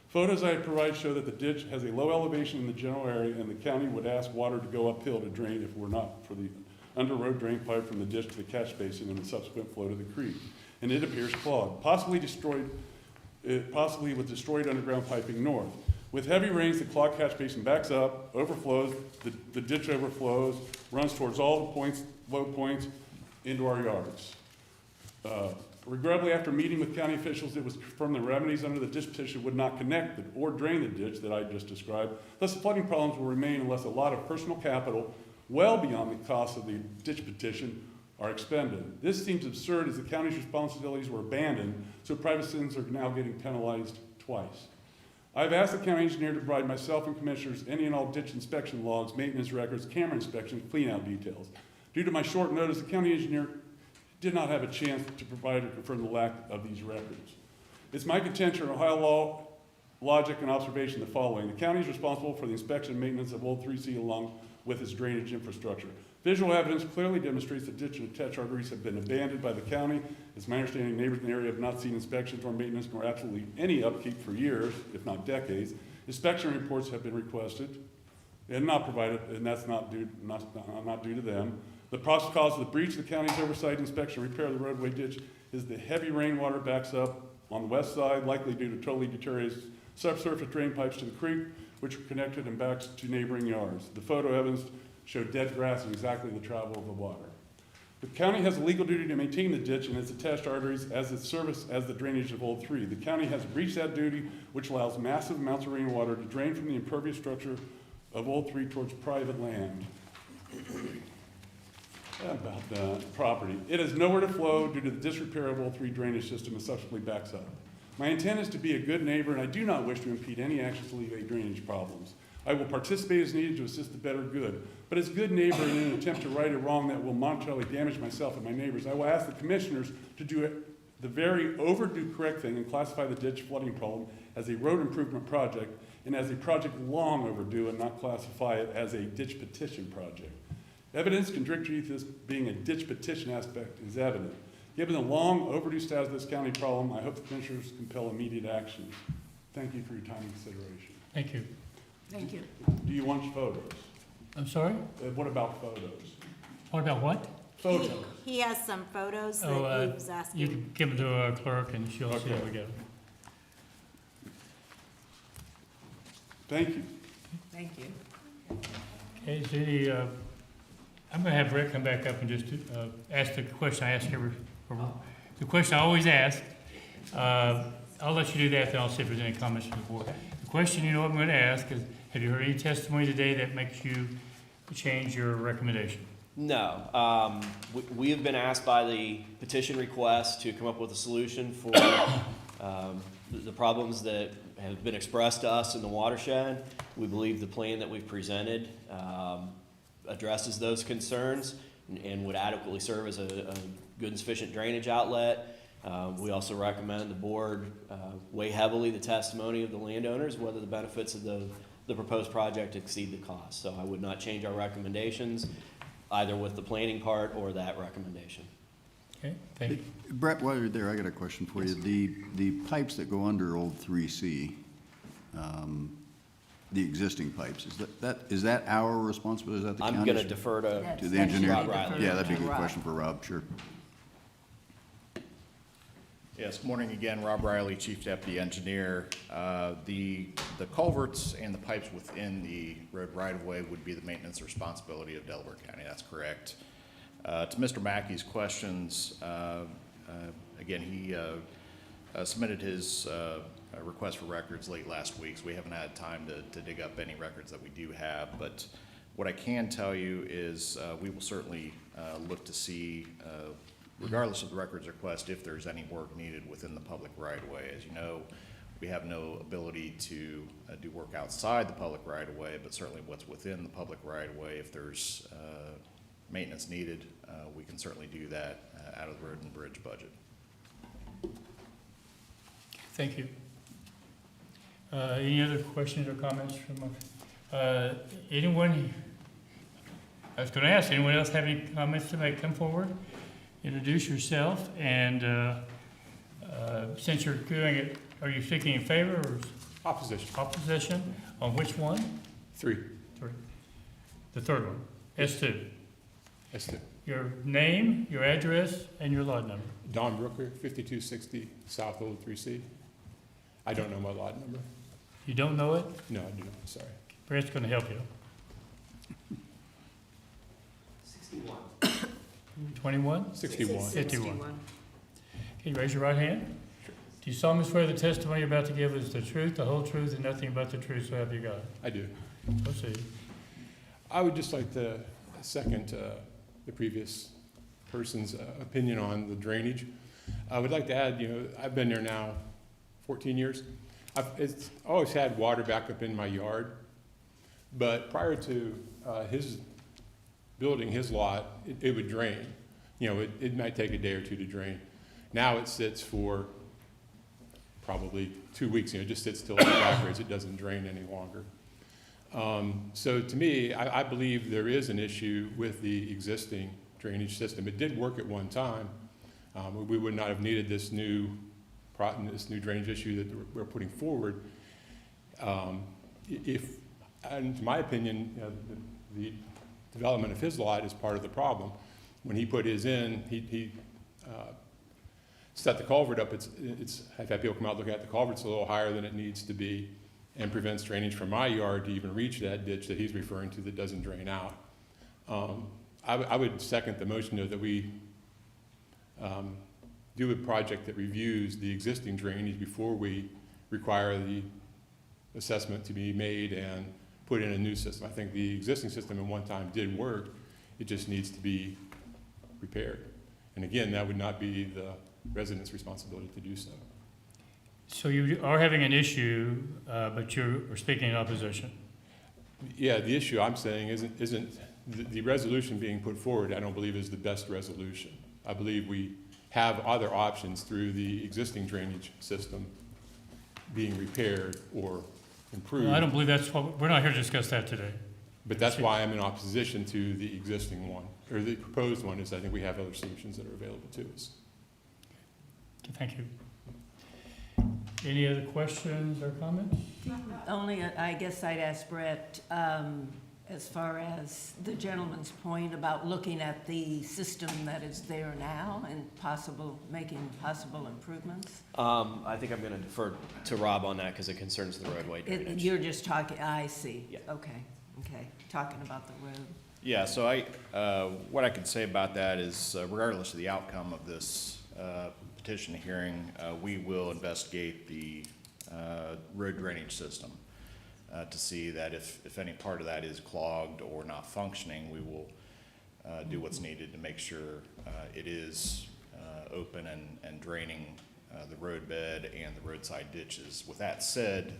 Photos I provide show that the ditch has a low elevation in the general area, and the county would ask water to go uphill to drain if it were not for the under road drain pipe from the ditch to the catch basin and the subsequent flow to the creek. And it appears clogged, possibly with destroyed underground piping north. With heavy rains, the clogged catch basin backs up, overflows, the ditch overflows, runs towards all the low points into our yards. Regrettably, after meeting with county officials, it was confirmed the remedies under the ditch petition would not connect or drain the ditch that I just described. Thus, the flooding problems will remain unless a lot of personal capital, well beyond the cost of the ditch petition, are expended. This seems absurd as the county's responsibilities were abandoned, so private citizens are now getting penalized twice. I've asked the county engineer to provide myself and commissioners any and all ditch inspection logs, maintenance records, camera inspections, cleanout details. Due to my short notice, the county engineer did not have a chance to provide or confirm the lack of these records. It's my contention, Ohio law, logic, and observation the following. The county is responsible for the inspection and maintenance of Old 3C along with its drainage infrastructure. Visual evidence clearly demonstrates that ditch and attached arteries have been abandoned by the county. It's my understanding neighbors in the area have not seen inspections or maintenance nor absolutely any upkeep for years, if not decades. Inspection reports have been requested and not provided, and that's not due to them. The cause of the breach of the county's oversight, inspection, and repair of the roadway ditch is the heavy rainwater backs up on the west side, likely due to totally deteriorated subsurface drain pipes to the creek, which are connected and backs to neighboring yards. The photo evidence showed dead grass and exactly the travel of the water. The county has a legal duty to maintain the ditch and its attached arteries as its service as the drainage of Old 3. The county has breached that duty, which allows massive amounts of rainwater to drain from the impervious structure of Old 3 towards private land. About the property. It has nowhere to flow due to the disrepair of Old 3 drainage system and subsequently backs up. My intent is to be a good neighbor, and I do not wish to impede any actions to alleviate drainage problems. I will participate as needed to assist the better good. But as good neighbor, in an attempt to right a wrong that will monetarily damage myself and my neighbors, I will ask the commissioners to do the very overdue correct thing and classify the ditch flooding problem as a road improvement project and as a project long overdue and not classify it as a ditch petition project. Evidence contradictory to this being a ditch petition aspect is evident. Given the long overdue status of this county problem, I hope the commissioners compel immediate action. Thank you for your time and consideration. Thank you. Thank you. Do you want photos? I'm sorry? What about photos? What about what? Photos. He has some photos that Oh, he was asking. you can give them to our clerk and she'll see Okay. what we get. Thank you. Thank you. Okay, is there any, I'm gonna have Brett come back up and just, ask the question I ask the question I always ask. I'll let you do that, then I'll see if there's any comments from the board. The question you know I'm gonna ask is, have you heard any testimony today that makes you change your recommendation? No. We have been asked by the petition request to come up with a solution for the problems that have been expressed to us in the watershed. We believe the plan that we've presented addresses those concerns and would adequately serve as a good and sufficient drainage outlet. We also recommend the board weigh heavily the testimony of the landowners, whether the benefits of the proposed project exceed the cost. So I would not change our recommendations, either with the planning part or that recommendation. Okay, thank you. Brett, while you're there, I got a question for you. The pipes that go under Old 3C, the existing pipes, is that our responsibility? Is that the county's? I'm gonna defer To the engineer? Rob Riley. Yeah, that'd be a good question for Rob, sure. Yes, good morning again, Rob Riley, Chief Deputy Engineer. The culverts and the pipes within the road right-of-way would be the maintenance responsibility of Delaware County, that's correct. To Mr. Mackey's questions, again, he submitted his request for records late last week, so we haven't had time to dig up any records that we do have. But what I can tell you is we will certainly look to see, regardless of the records request, if there's any work needed within the public right-of-way. As you know, we have no ability to do work outside the public right-of-way, but certainly what's within the public right-of-way, if there's maintenance needed, we can certainly do that out of the road and bridge budget. Thank you. Any other questions or comments from anyone? I was going to ask, anyone else have any comments to make? Come forward, introduce yourself, and since you're doing it, are you speaking in favor or Opposition. opposition? On which one? 3. Three. The third one, S2. S2. Your name, your address, and your lot number. Don Brooker, 5260 South Old 3C. I don't know my lot number. You don't know it? No, I do not, sorry. Brett's going to help you. 61. 21? 61. 51. Can you raise your right hand? Do you solemnly swear the testimony you're about to give is the truth, the whole truth, and nothing but the truth, so help you God? I do. Proceed. I would just like to second the previous person's opinion on the drainage. I would like to add, I've been there now 14 years. It's always had water back up in my yard, but prior to his building his lot, it would drain. It might take a day or two to drain. Now it sits for probably 2 weeks, it just sits till it evaporates, it doesn't drain any longer. So to me, I believe there is an issue with the existing drainage system. It did work at one time. We would not have needed this new drainage issue that we're putting forward. In my opinion, the development of his lot is part of the problem. When he put his in, he set the culvert up. I've had people come out look at the culvert's a little higher than it needs to be, and prevents drainage from my yard to even reach that ditch that he's referring to that doesn't drain out. I would second the motion that we do a project that reviews the existing drainage before we require the assessment to be made and put in a new system. I think the existing system at one time did work. It just needs to be repaired. And again, that would not be the resident's responsibility to do so. So you are having an issue, but you are speaking in opposition. Yeah, the issue I'm saying isn't the resolution being put forward, I don't believe is the best resolution. I believe we have other options through the existing drainage system being repaired or improved. Well, I don't believe we're not here to discuss that today. But that's why I'm in opposition to the existing one, or the proposed one, is I think we have other solutions that are available to us. Thank you. Any other questions or comments? Only, I guess I'd ask Brett, as far as the gentleman's point about looking at the system that is there now and making possible improvements. I think I'm going to defer to Rob on that because it concerns the roadway drainage. You're just talking, I see. Yeah. Okay, talking about the road. Yeah, so what I can say about that is regardless of the outcome of this petition hearing, we will investigate the road drainage system to see that if any part of that is clogged or not functioning, we will do what's needed to make sure it is open and draining the roadbed and the roadside ditches. With that said,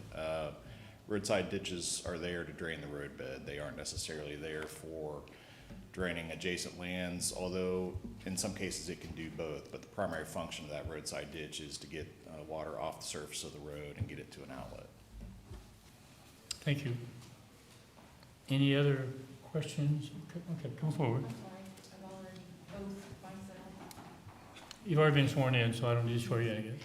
roadside ditches are there to drain the roadbed. They aren't necessarily there for draining adjacent lands, although in some cases it can do both. But the primary function of that roadside ditch is to get water off the surface of the road and get it to an outlet. Thank you. Any other questions? Okay, come forward. I'm sorry, I've already oathed myself. You've already been sworn in, so I don't need to swear you in again.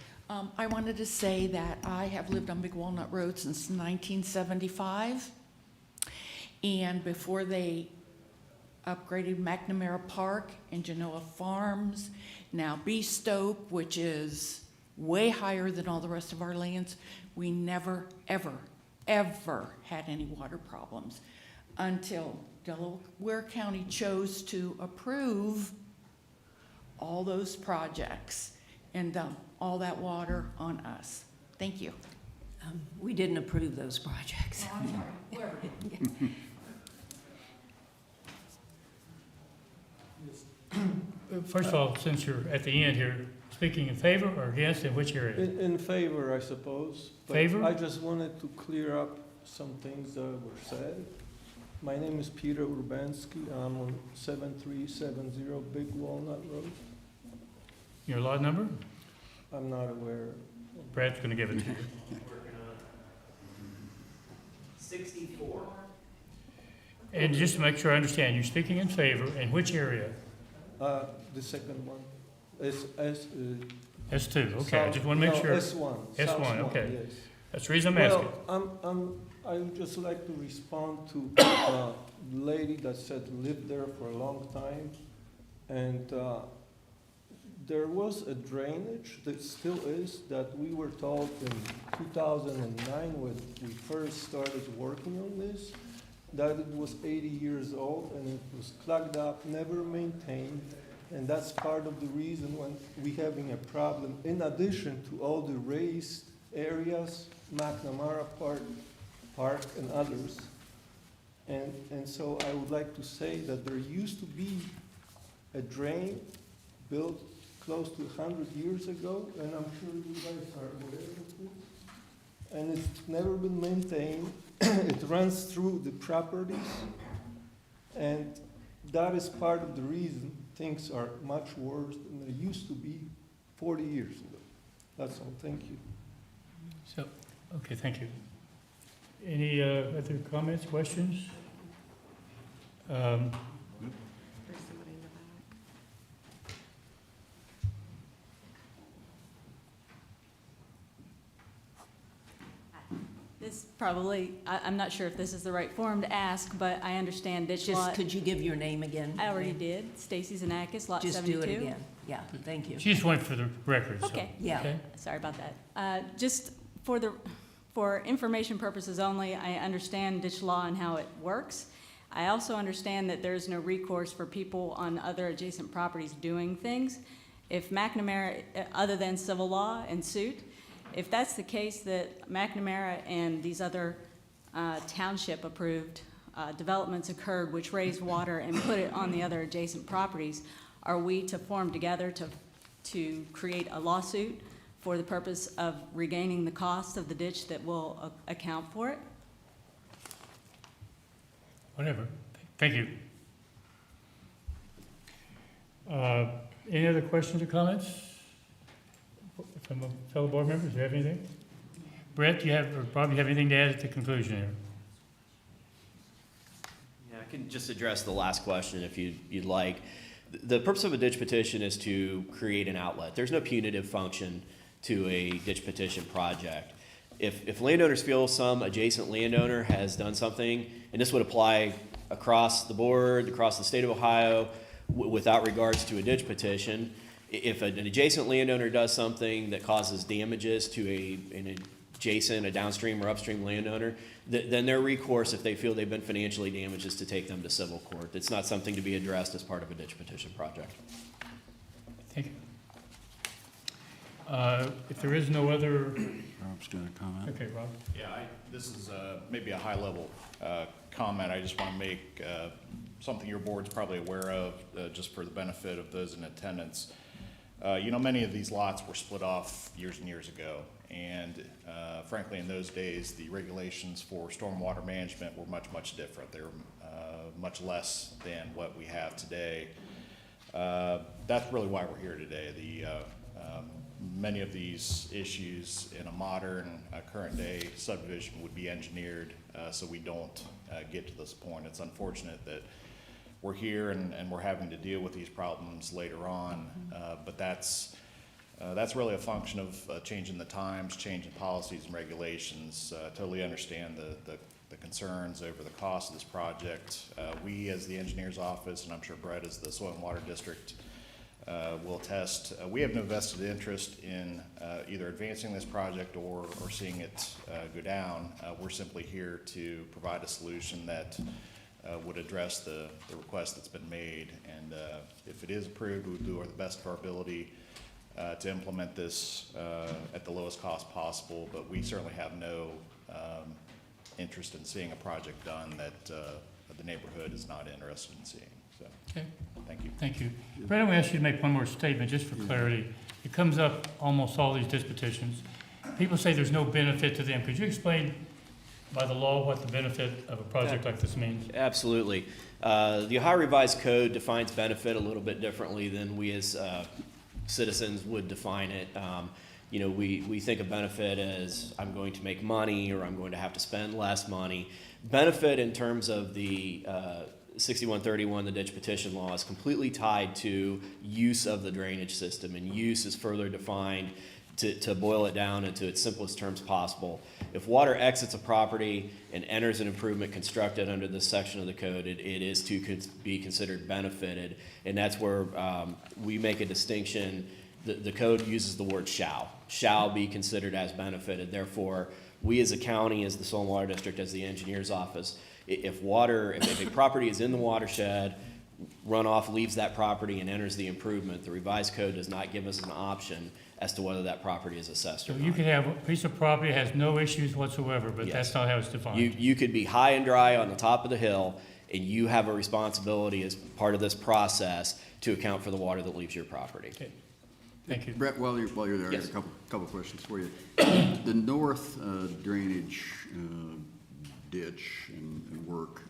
I wanted to say that I have lived on Big Walnut Road since 1975. And before they upgraded McNamara Park and Genoa Farms, now Beestoke, which is way higher than all the rest of our lands, we never, ever, ever had any water problems until Delaware County chose to approve all those projects and dump all that water on us. Thank you. We didn't approve those projects. Oh, I'm sorry. Whoever did. First of all, since you're at the end here, speaking in favor or against, in which area? In favor, I suppose. But Favor? I just wanted to clear up some things that were said. My name is Peter Urbanski. I'm on 7370 Big Walnut Road. Your lot number? I'm not aware. Brad's going to give it to you. 64. And just to make sure I understand, you're speaking in favor, in which area? The second one. S2, okay, I just want to make sure. S1. S1, South okay. Yes. That's the reason I'm asking. Well, I would just like to respond to the lady that said lived there for a long time. And there was a drainage that still is that we were told in 2009 when we first started working on this, that it was 80 years old and it was clogged up, never maintained. And that's part of the reason when we having a problem, in addition to all the raised areas, McNamara Park and others. And so I would like to say that there used to be a drain built close to 100 years ago, and I'm sure you guys are aware of this. And it's never been maintained. It runs through the properties, and that is part of the reason things are much worse than they used to be 40 years ago. That's all. Thank you. So, okay, thank you. Any other comments, questions? This probably, I'm not sure if this is the right forum to ask, but I understand ditch Just, lot. could you give your name again? I already did. Stacy Zanakis, lot 72. Just do it again. Yeah, thank you. She just went for the record, so. Okay. Yeah. Okay. Sorry about that. Just for information purposes only, I understand ditch law and how it works. I also understand that there's no recourse for people on other adjacent properties doing things. If McNamara, other than civil law and suit, if that's the case that McNamara and these other township-approved developments occurred which raised water and put it on the other adjacent properties, are we to form together to create a lawsuit for the purpose of regaining the cost of the ditch that will account for it? Whatever. Thank you. Any other questions or comments from fellow board members? Do you have anything? Brett, do you have, or Bob, you have anything to add at the conclusion here? Yeah, I can just address the last question if you'd like. The purpose of a ditch petition is to create an outlet. There's no punitive function to a ditch petition project. If landowners feel some adjacent landowner has done something, and this would apply across the board, across the state of Ohio, without regards to a ditch petition, if an adjacent landowner does something that causes damages to an adjacent, a downstream or upstream landowner, then their recourse, if they feel they've been financially damaged, is to take them to civil court. It's not something to be addressed as part of a ditch petition project. Thank you. If there is no other, Rob's got a comment. okay, Rob. Yeah, this is maybe a high-level comment. I just want to make something your board's probably aware of, just for the benefit of those in attendance. Many of these lots were split off years and years ago, and frankly, in those days, the regulations for stormwater management were much, much different. They were much less than what we have today. That's really why we're here today. Many of these issues in a modern, current-day subdivision would be engineered so we don't get to this point. It's unfortunate that we're here and we're having to deal with these problems later on, but that's really a function of changing the times, changing policies and regulations. Totally understand the concerns over the cost of this project. We, as the engineer's office, and I'm sure Brett as the Soil and Water District, will attest, we have no vested interest in either advancing this project or seeing it go down. We're simply here to provide a solution that would address the request that's been made. And if it is approved, we would do the best of our ability to implement this at the lowest cost possible. But we certainly have no interest in seeing a project done that the neighborhood is not interested in seeing. So, Okay. thank you. Thank you. Brett, I'm going to ask you to make one more statement, just for clarity. It comes up almost all these ditch petitions. People say there's no benefit to them. Could you explain by the law what the benefit of a project like this means? Absolutely. The Ohio Revised Code defines benefit a little bit differently than we as citizens would define it. We think of benefit as I'm going to make money or I'm going to have to spend less money. Benefit in terms of the 6131, the ditch petition law, is completely tied to use of the drainage system, and use is further defined to boil it down into its simplest terms possible. If water exits a property and enters an improvement constructed under this section of the code, it is to be considered benefited, and that's where we make a distinction. The code uses the word shall be considered as benefited. Therefore, we as a county, as the Soil and Water District, as the engineer's office, if a property is in the watershed, runoff leaves that property and enters the improvement, the revised code does not give us an option as to whether that property is assessed So or you not. could have a piece of property that has no issues whatsoever, but that's Yes. not how it's defined. You could be high and dry on the top of the hill, and you have a responsibility as part of this process to account for the water that leaves your property. Okay. Thank you. Brett, while you're there, I Yes. got a couple questions for you. The north drainage ditch and work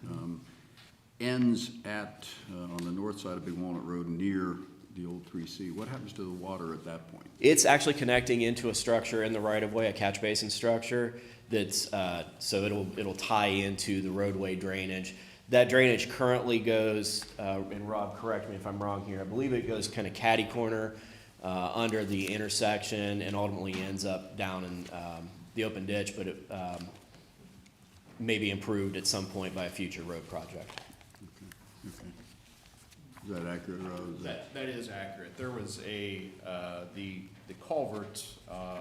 ends at, on the north side of Big Walnut Road near the old 3C. What happens to the water at that point? It's actually connecting into a structure in the right-of-way, a catch basin structure, that's, so it'll tie into the roadway drainage. That drainage currently goes, and Rob, correct me if I'm wrong here, I believe it goes kind of catty corner under the intersection and ultimately ends up down in the open ditch, but it may be improved at some point by a future road project. Okay. Is that accurate, Rob? That is accurate. There was the culvert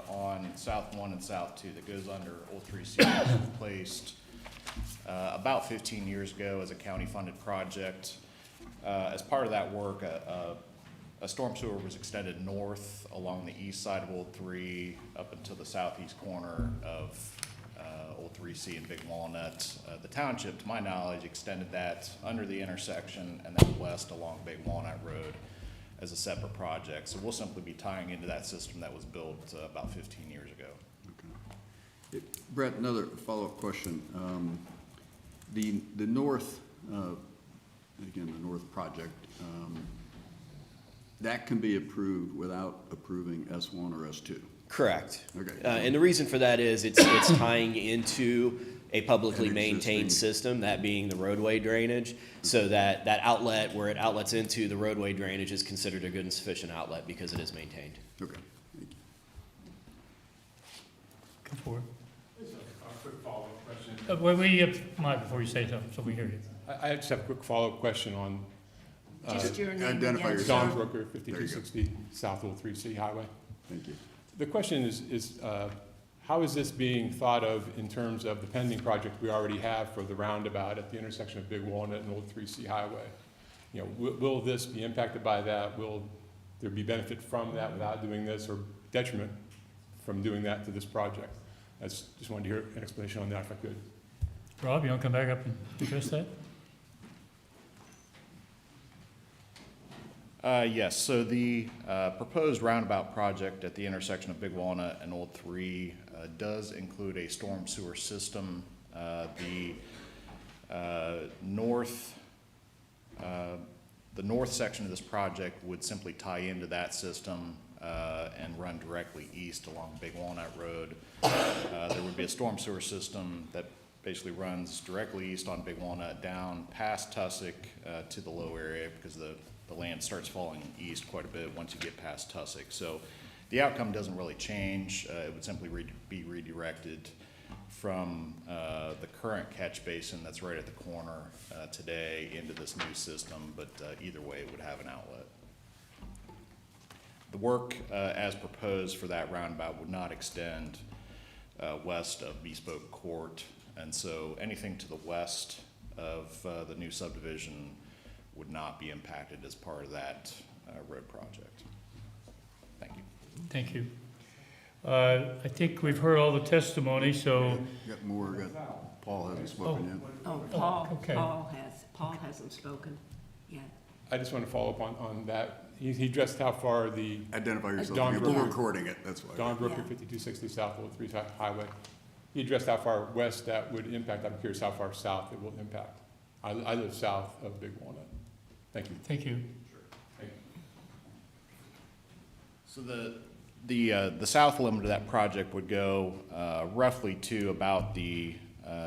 on South 1 and South 2 that goes under Old 3C was replaced about 15 years ago as a county-funded project. As part of that work, a storm sewer was extended north along the east side of Old 3 up until the southeast corner of Old 3C and Big Walnut. The township, to my knowledge, extended that under the intersection and then west along Big Walnut Road as a separate project. So we'll simply be tying into that system that was built about 15 years ago. Okay. Brett, another follow-up question. The north, again, the north project, that can be approved without approving S1 or S2? Correct. Okay. And the reason for that is it's tying into a publicly An maintained existing- system, that being the roadway drainage, so that outlet, where it outlets into the roadway drainage, is considered a good and sufficient outlet because it is maintained. Okay. Thank you. Come forward. Just a quick follow-up question. Mike, before you say something, so we hear you. I just have a quick follow-up question on Just your name identify again, yourself. Don sir. Brooker, 5260 South Old 3C Highway. Thank you. The question is how is this being thought of in terms of the pending project we already have for the roundabout at the intersection of Big Walnut and Old 3C Highway? You know, will this be impacted by that? Will there be benefit from that without doing this, or detriment from doing that to this project? I just wanted to hear an explanation on that if I could. Rob, you want to come back up and address that? Yes, so the proposed roundabout project at the intersection of Big Walnut and Old 3 does include a storm sewer system. The north section of this project would simply tie into that system and run directly east along Big Walnut Road. There would be a storm sewer system that basically runs directly east on Big Walnut down past Tussock to the low area, because the land starts falling east quite a bit once you get past Tussock. So the outcome doesn't really change. It would simply be redirected from the current catch basin that's right at the corner today into this new system, but either way it would have an outlet. The work as proposed for that roundabout would not extend west of Bespoke Court, and so anything to the west of the new subdivision would not be impacted as part of that road project. Thank you. Thank you. I think we've heard all the testimony, so, Got more, Paul hasn't spoken yet. Oh, Paul, okay. Paul hasn't spoken yet. I just want to follow up on that. He addressed how far the Identify yourself. Don again. We're Brooker. recording it, that's why. Don Brooker, Yeah. 5260 South Old 3 Highway. He addressed how far west that would impact. I'm curious how far south it will impact. I live south of Big Walnut. Thank you. thank you. Thank you. So the south limit of that project would go roughly to about the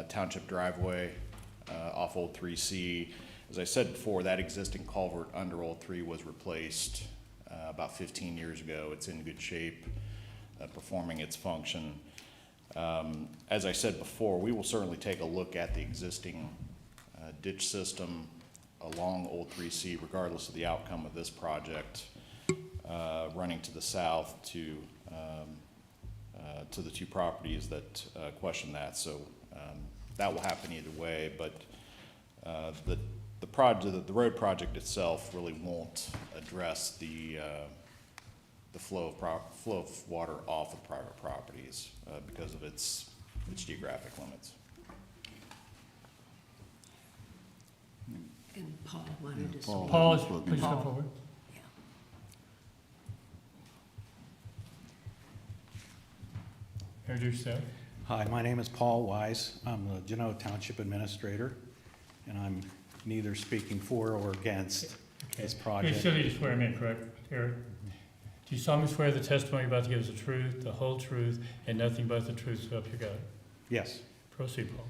township driveway off Old 3C. As I said before, that existing culvert under Old 3 was replaced about 15 years ago. It's in good shape, performing its function. As I said before, we will certainly take a look at the existing ditch system along Old 3C, regardless of the outcome of this project, running to the south to the two properties that question that. So that will happen either way, but the road project itself really won't address the flow of water off of private properties because of its geographic limits. And Paul wanted to speak. Paul, Paul. please come forward. Introduce yourself. Hi, my name is Paul Wise. I'm the Genoa Township Administrator, and I'm neither speaking for or against this You project. still need to swear him in, correct, Eric? Do you solemnly swear the testimony you're about to give is the truth, the whole truth, and nothing but the truth, so help you God? Yes. Proceed, Paul.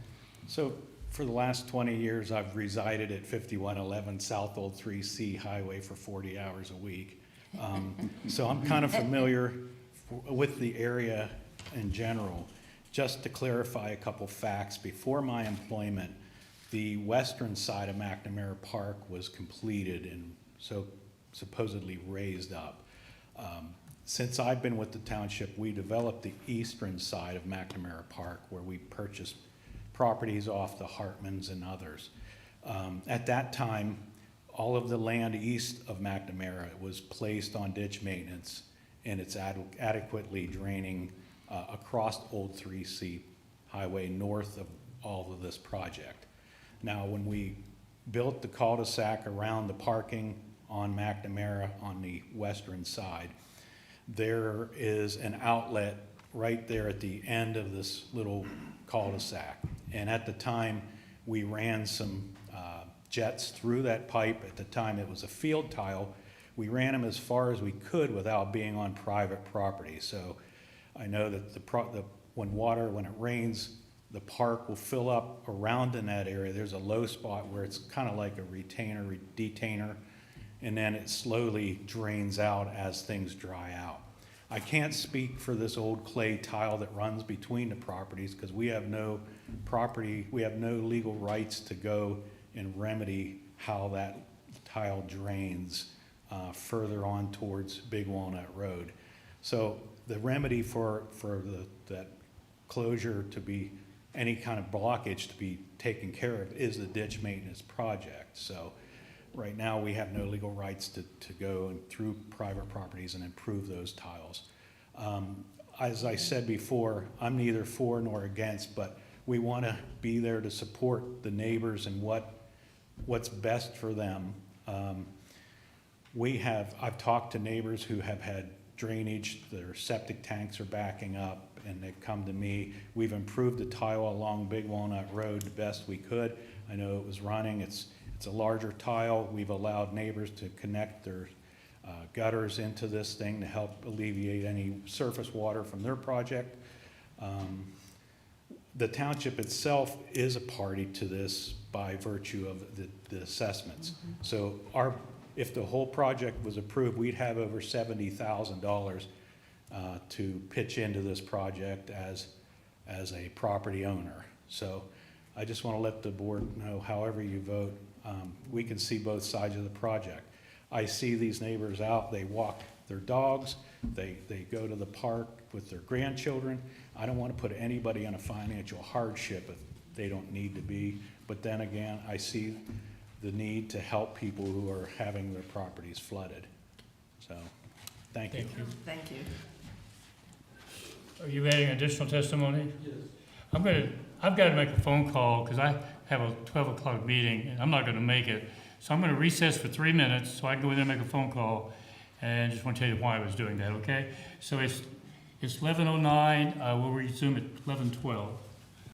So for the last 20 years, I've resided at 5111 South Old 3C Highway for 40 hours a week. So I'm kind of familiar with the area in general. Just to clarify a couple facts, before my employment, the western side of McNamara Park was completed and so supposedly raised up. Since I've been with the township, we developed the eastern side of McNamara Park where we purchased properties off the Hartmans and others. At that time, all of the land east of McNamara was placed on ditch maintenance, and it's adequately draining across Old 3C Highway north of all of this project. Now, when we built the cul-de-sac around the parking on McNamara on the western side, there is an outlet right there at the end of this little cul-de-sac. And at the time, we ran some jets through that pipe. At the time, it was a field tile. We ran them as far as we could without being on private property. So I know that when it rains, the park will fill up around in that area. There's a low spot where it's kind of like a detainer, and then it slowly drains out as things dry out. I can't speak for this old clay tile that runs between the properties because we have no legal rights to go and remedy how that tile drains further on towards Big Walnut Road. So the remedy for that closure to be, any kind of blockage to be taken care of is the ditch maintenance project. So right now, we have no legal rights to go and through private properties and improve those tiles. As I said before, I'm neither for nor against, but we want to be there to support the neighbors and what's best for them. I've talked to neighbors who have had drainage, their septic tanks are backing up, and they've come to me. We've improved the tile along Big Walnut Road the best we could. I know it was running. It's a larger tile. We've allowed neighbors to connect their gutters into this thing to help alleviate any surface water from their project. The township itself is a party to this by virtue of the assessments. Mm-hmm. So if the whole project was approved, we'd have over $70,000 to pitch into this project as a property owner. So I just want to let the board know, however you vote, we can see both sides of the project. I see these neighbors out, they walk their dogs, they go to the park with their grandchildren. I don't want to put anybody in a financial hardship if they don't need to be. But then again, I see the need to help people who are having their properties flooded. So, thank you. Thank you. Are you adding additional testimony? Yes. I've got to make a phone call because I have a 12 o'clock meeting and I'm not going to make it. So I'm going to recess for 3 minutes so I can go in there and make a phone call. And just want to tell you why I was doing that, okay? So it's 11:09. We'll resume at 11:12.